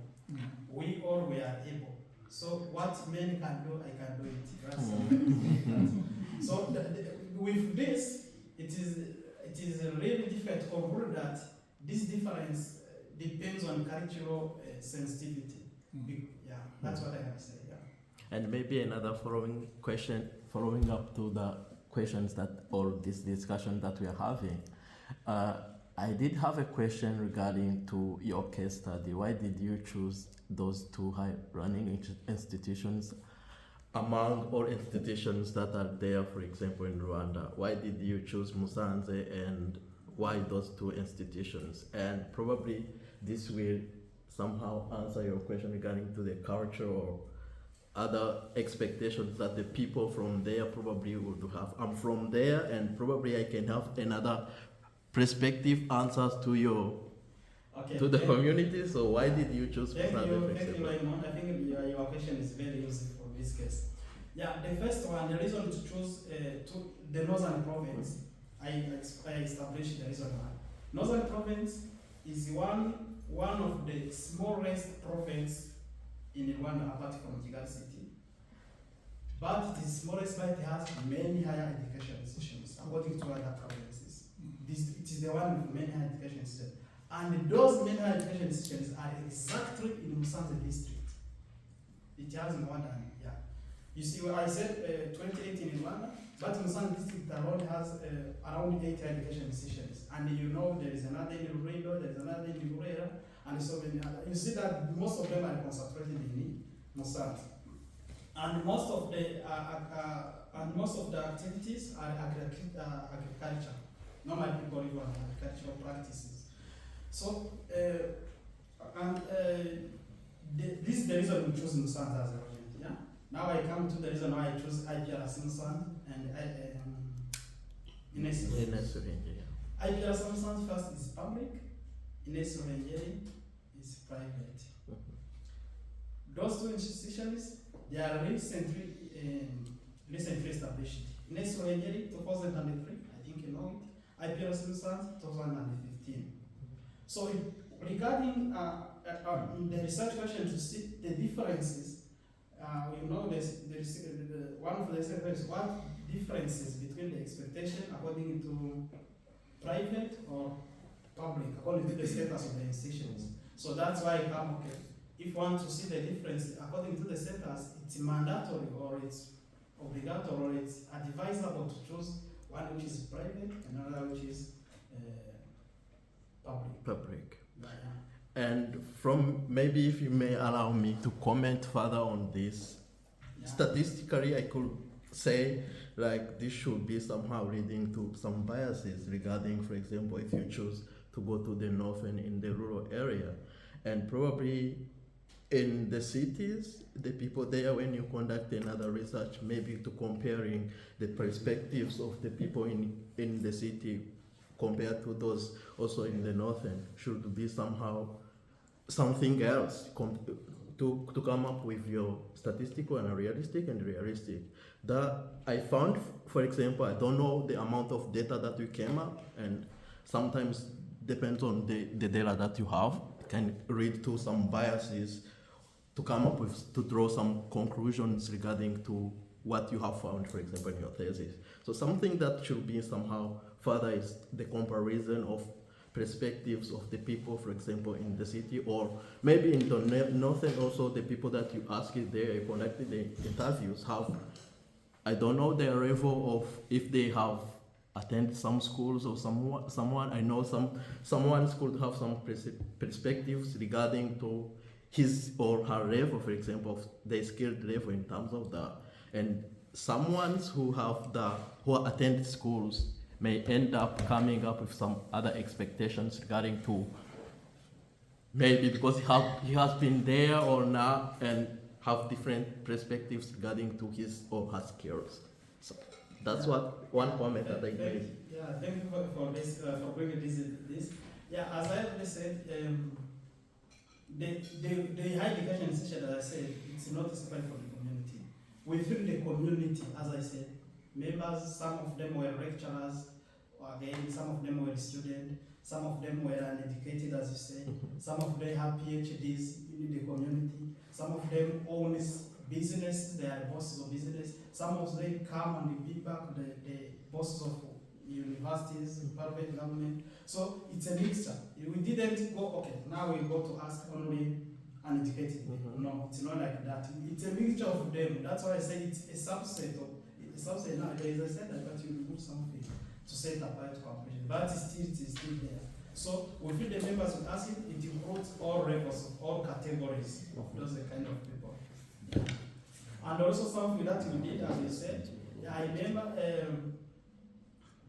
We all we are able. So what men can do, I can do it. That's so with this, it is really difficult to conclude that this difference depends on cultural sensitivity. Yeah, that's what I have to say. Yeah. And maybe another following question, following up to the questions that, or this discussion that we are having. I did have a question regarding to your case study. Why did you choose those two high-running institutions among all institutions that are there, for example, in Rwanda? Why did you choose Musanze, and why those two institutions? And probably this will somehow answer your question regarding to the culture or other expectations that the people from there probably would have. I'm from there, and probably I can have another perspective answers to your to the community. So why did you choose Musanze, for example? Raymond. I think your question is very useful for this case. Yeah, the first one, the reason to choose the Northern Province, I established the reason why. Northern Province is one of the smallest province in Rwanda apart from Kigali City. But it is smallest, but it has many higher education institutions according to other provinces. It is the one with many higher education institutions. And those many higher education institutions are exactly in Musanze district. It has more than, yeah. You see, I said 28 in Rwanda, but Musanze district alone has around 8 higher education institutions. And you know there is another in Rulindo, there is another in Burera, and so many others. You see that most of them are concentrated in Musanze. And most of the activities are agriculture. Normally people live on agricultural practices. So, this is the reason we choose Musanze as a region. Yeah. Now I come to the reason why I chose IPRC Musanze and Ines Ruhengeri. IPRC Musanze first is public, Ines Ruhengeri is private. Those two institutions, they are recently established. Ines Ruhengeri 2003, I think you know it. IPRC Musanze 2015. So regarding the research question to see the differences, we know one of the research questions, what differences between the expectation according to private or public, according to the status of the institutions. So that's why if you want to see the difference according to the status, it's mandatory or it's obligatory or it's advisable to choose one which is private and another which is public. Yeah. And from, maybe if you may allow me to comment further on this, statistically I could say like this should be somehow leading to some biases regarding, for example, if you choose to go to the north and in the rural area, and probably in the cities, the people there, when you conduct another research, maybe to comparing the perspectives of the people in the city compared to those also in the northern, should be somehow something else to come up with your statistical and realistic. That I found, for example, I don't know the amount of data that you came up, and sometimes depends on the data that you have, can lead to some biases to come up with, to draw some conclusions regarding to what you have found, for example, in your thesis. So something that should be somehow further is the comparison of perspectives of the people, for example, in the city, or maybe in the northern also, the people that you ask it there, you conducted the interviews, have, I don't know their level of, if they have attended some schools or someone, I know someone could have some perspectives regarding to his or her level, for example, of the skilled level in terms of that. And someone who attended schools may end up coming up with some other expectations regarding to maybe because he has been there or not and have different perspectives regarding to his or her skills. So that's what one comment that I made. Yeah, thank you for this, for bringing this. Yeah, as I already said, the higher education institution, as I said, it's not separate from the community. Within the community, as I said, members, some of them were lecturers, again, some of them were students, some of them were uneducated, as you said, some of them have PhDs in the community, some of them own businesses, they are bosses of business, some of them come and be back the bosses of universities, private government. So it's a mixture. We didn't go, okay, now we go to ask only uneducated people. No, it's not like that. It's a mixture of them. That's why I say it's a subset of, nowadays I said that, but you remove something to set apart competition. But it is still there. So within the members we ask it includes all levels, all categories of those kind of people. And also something that we did, as you said, I remember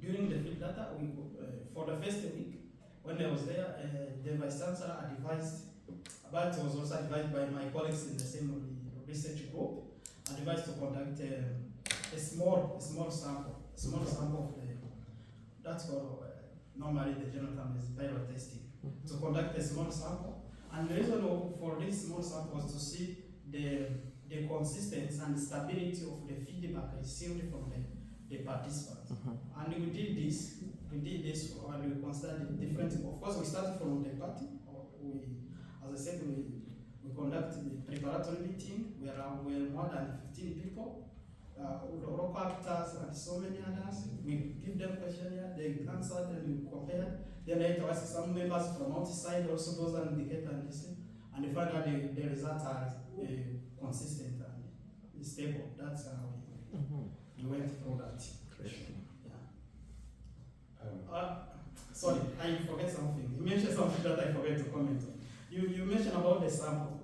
during the field data, for the first week, when I was there, the Vice Chancellor advised, but it was also advised by my colleagues in the same research group, advised to conduct a small sample of the, that's called normally the general term is pilot testing, to conduct a small sample. And the reason for this small sample was to see the consistency and stability of the feedback received from the participants. And we did this and we considered different. Of course, we started from the party. As I said, we conducted the preparatory meeting where we were more than 15 people, local actors and so many others. We give them questionnaire, they answered and we compared. Then later ask some members from outside also those indicators and listen. And we find that the results are consistent and stable. That's how we went through that. Yeah. Sorry, I forget something. You mentioned something that I forgot to comment on. You mentioned about the sample.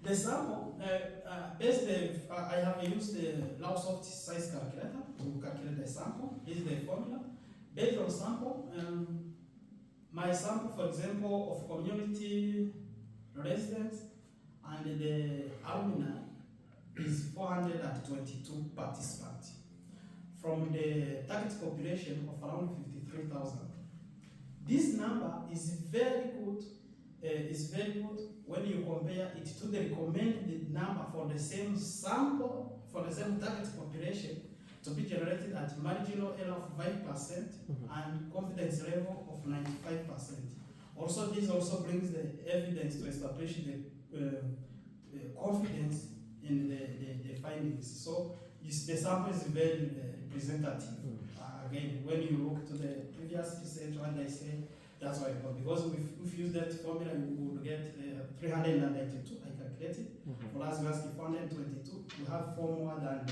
The sample, I have used the Lausoft size calculator to calculate the sample. This is the formula. Based on sample, my sample, for example, of community residents and the alumni is 422 participants from the target population of around 53,000. This number is very good. When you compare it to the recommended number for the same sample, for the same target population, to be generated at marginal error of 5% and confidence level of 95%. Also, this also brings the evidence to establish the confidence in the findings. So the sample is very representative. Again, when you look to the previous research, what I said, that's why, because if you use that formula, you would get 392, I calculated. For us, we ask 422, we have 4 more than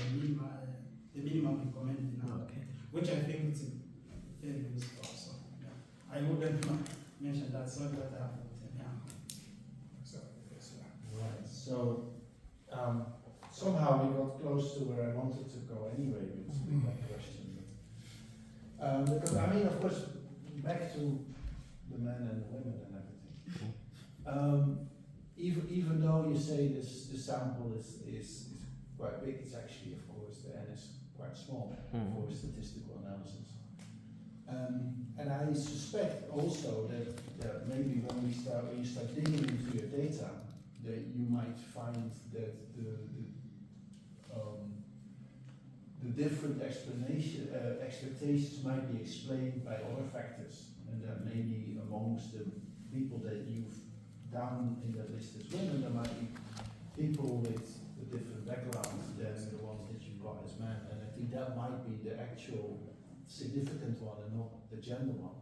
the minimum recommended now, which I think is very useful also. Yeah. I wouldn't mention that, sorry that I have Right, so somehow we got close to where I wanted to go anyway with my question. Because I mean, of course, back to the men and the women and everything. Even though you say the sample is quite big, it's actually, of course, the N is quite small for statistical analysis. And I suspect also that maybe when you start digging into your data, that you might find that the different expectations might be explained by other factors, and that maybe amongst the people that you've down in that list as women, there might be people with a different background than the ones that you've got as men, and I think that might be the actual significant one and not the gender one.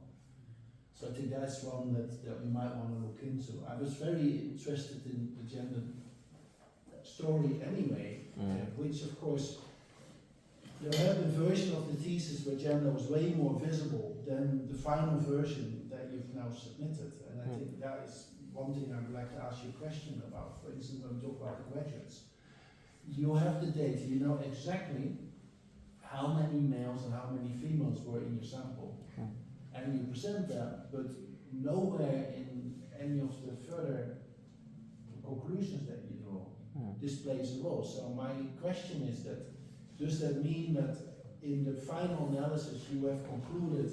So I think that's one that we might want to look into. I was very interested in the gender story anyway, which of course, there had a version of the thesis where gender was way more visible than the final version that you've now submitted. And I think that is one thing I would like to ask you a question about. For instance, when we talk about the graduates, you have the data, you know exactly how many males and how many females were in your sample. And you present that, but nowhere in any of the further conclusions that you draw, this plays a role. So my question is that, does that mean that in the final analysis you have concluded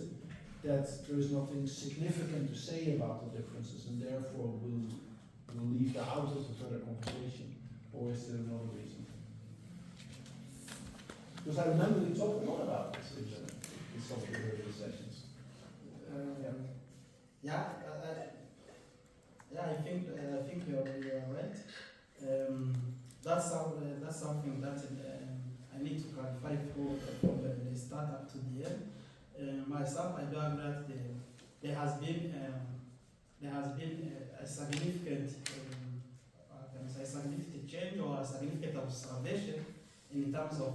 that there is nothing significant to say about the differences and therefore we'll leave that out of the further conversation? Or is there another reason? Because I remember we talked a lot about this in some of the earlier sessions. I think you're right. That's something that I need to clarify from the start up to the end. Myself, I do agree that there has been a significant change or a significant observation in terms of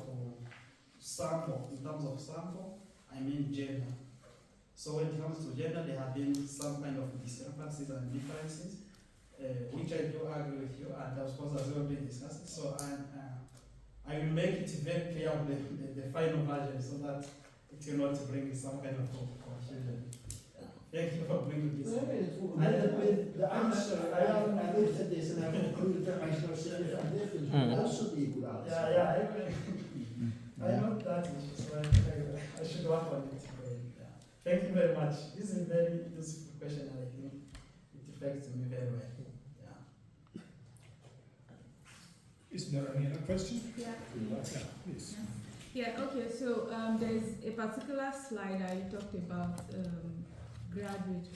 sample. In terms of sample, I mean gender. So when it comes to gender, there have been some kind of discrepancies and differences, which I do agree with you, and of course as well been discussed. So I will make it very clear on the final version so that it will not bring some kind of confusion. Thank you for bringing this. With the answer, I looked at this and I concluded that I saw significant difference would also be a good answer. I know that, so I should work on it. Thank you very much. This is a very useful question, and I think it affects me very well. Is there any other question? Yeah. Yeah, please. Yeah, okay, so there's a particular slide that you talked about graduate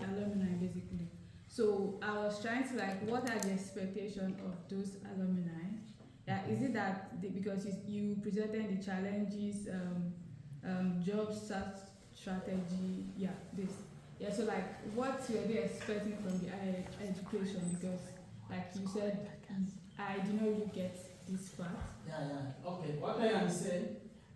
alumni basically. So I was trying to what are the expectations of those alumni? Is it that because you presented the challenges, job search strategy, so what were they expecting from the higher education? Because you said, I did not really get this part. Okay, what I am saying,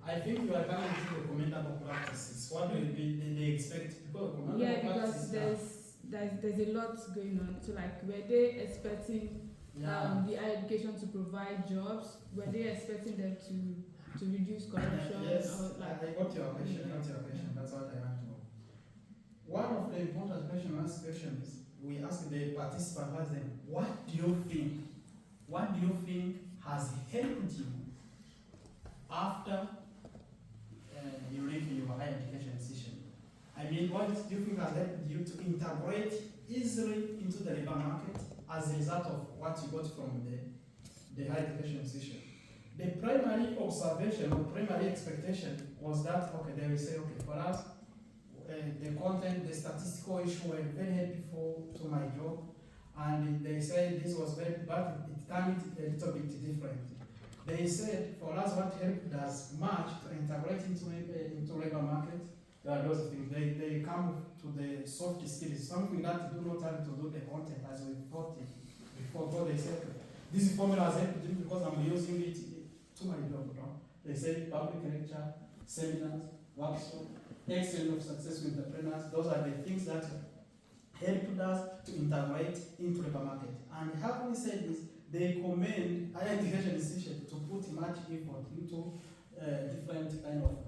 I think you are coming to the commendable practices. What will they expect? Because there's a lot going on. So were they expecting the higher education to provide jobs? Were they expecting them to reduce corruption? Yes, or I got your question. That's what I want to know. One of the important questions is we ask the participant, ask them, what do you think? What do you think has helped you after you leave your higher education institution? I mean, what do you think has helped you to integrate easily into the labor market as a result of what you got from the higher education institution? The primary observation or primary expectation was that, they will say, for us, the content, the statistical issue were very helpful to my job, and they said this was very, but it turned a little bit different. They said, for us, what helped us much to integrate into labor market, there are lots of things. They come to the soft skills, something that you do not have to do the content as we thought it before. So they said, this formula has helped me because I'm using it to my job. They said public lecture, seminars, workshops, exchange of successful entrepreneurs, those are the things that helped us to integrate into the market. And having said this, they commend higher education institutions to put much effort into different kind of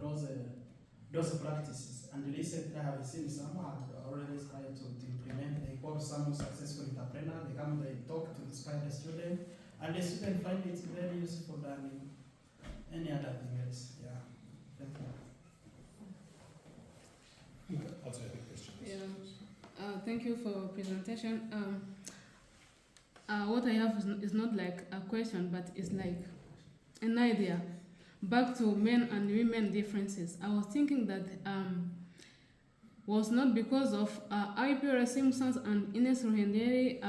those practices. And recently I have seen some have already started to implement. They call some successful entrepreneur. They come, they talk to inspire the student, and the student find it very useful than any other thing else. Thank you. Also have a question. Thank you for your presentation. What I have is not a question, but it's an idea. Back to men and women differences. I was thinking that was not because of IPR Simpsons and Ines Rohendere,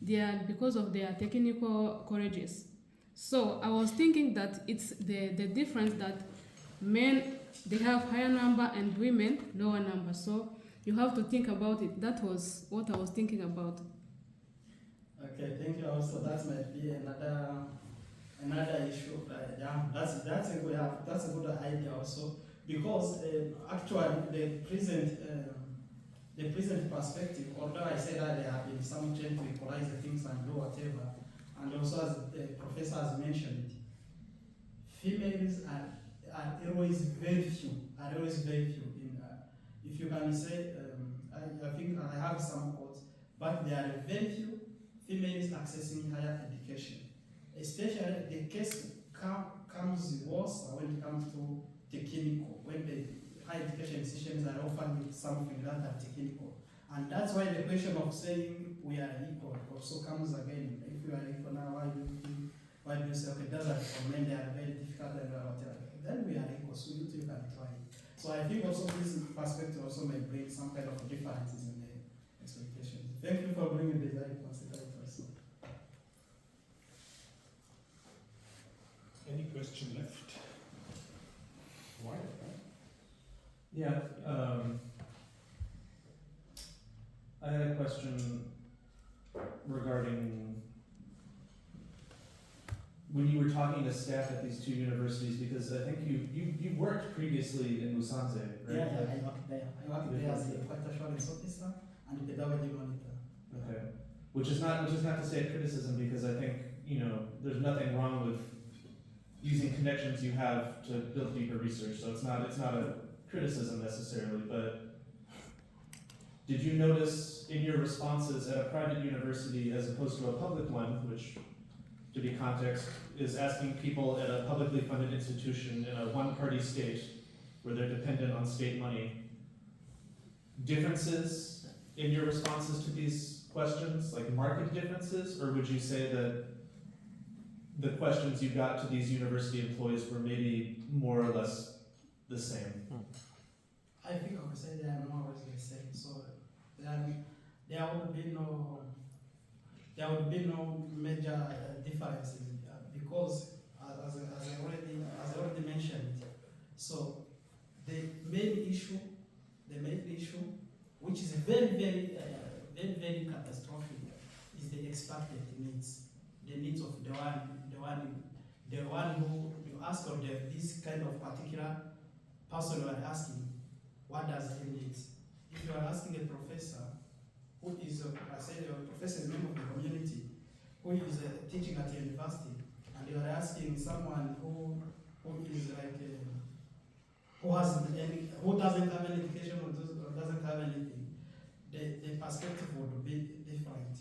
they are because of their technical colleges. So I was thinking that it's the difference that men, they have higher number and women lower number. So you have to think about it. That was what I was thinking about. Okay, thank you. Also, that might be another issue. That's a good idea also, because actually the present perspective, although I said that there have been some change to equalize the things and do whatever, and also as the professor has mentioned, females are always very few. In if you can say, I think I have some quotes. but there are very few females accessing higher education. Especially the case comes worse when it comes to technical, when the higher education institutions are offering something that are technical. And that's why the question of saying we are equal also comes again. If you are equal now, why do you say, okay, doesn't for men they are very difficult and whatever? Then we are equal, so you too can try. So I think also this perspective also may bring some kind of differences in the expectations. Thank you for bringing this. I consider it also. Any question left? Why? Yeah, I had a question regarding when you were talking to staff at these two universities, because I think you worked previously in Musanze, right? Yeah, I worked there. I worked there as a quality assurance officer and pedagogy monitor. Okay, which is not to say a criticism, because I think there's nothing wrong with using connections you have to build deeper research. So it's not a criticism necessarily, but did you notice in your responses at a private university as opposed to a public one, which, to be context, is asking people at a publicly funded institution in a one-party state where they're dependent on state money, differences in your responses to these questions, like marked differences, or would you say that the questions you got to these university employees were maybe more or less the same? I think I would say they are more or less the same. So there would be no major differences because as I already mentioned. So the main issue, which is very catastrophic, is the expected needs, the needs of the one who you ask, or this kind of particular person you are asking, what does he need? If you are asking a professor who is, I say a professor is a member of the community, who is teaching at a university, and you are asking someone who is like who doesn't have any education or doesn't have anything, the perspective would be different.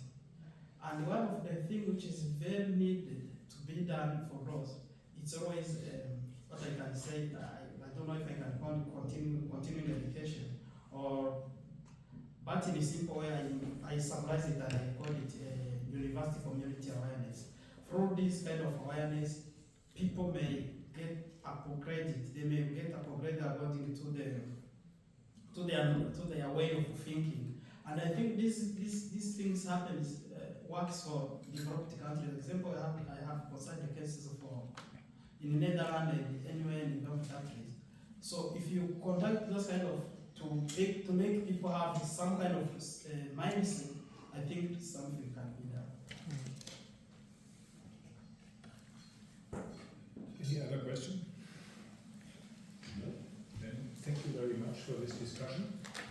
And one of the things which is very needed to be done for those, it's always what I can say. I don't know if I can call it continuing education, but in a simple way, I summarize it and I call it university community awareness. Through this kind of awareness, people may get upgraded. They may get upgraded according to their way of thinking. And I think these things happens works for developed countries. For example, I have considered the cases in the Netherlands and anywhere in developed countries. So if you conduct those kind of to make people have some kind of mindset, I think something can be done. Any other question? No? Then thank you very much for this discussion.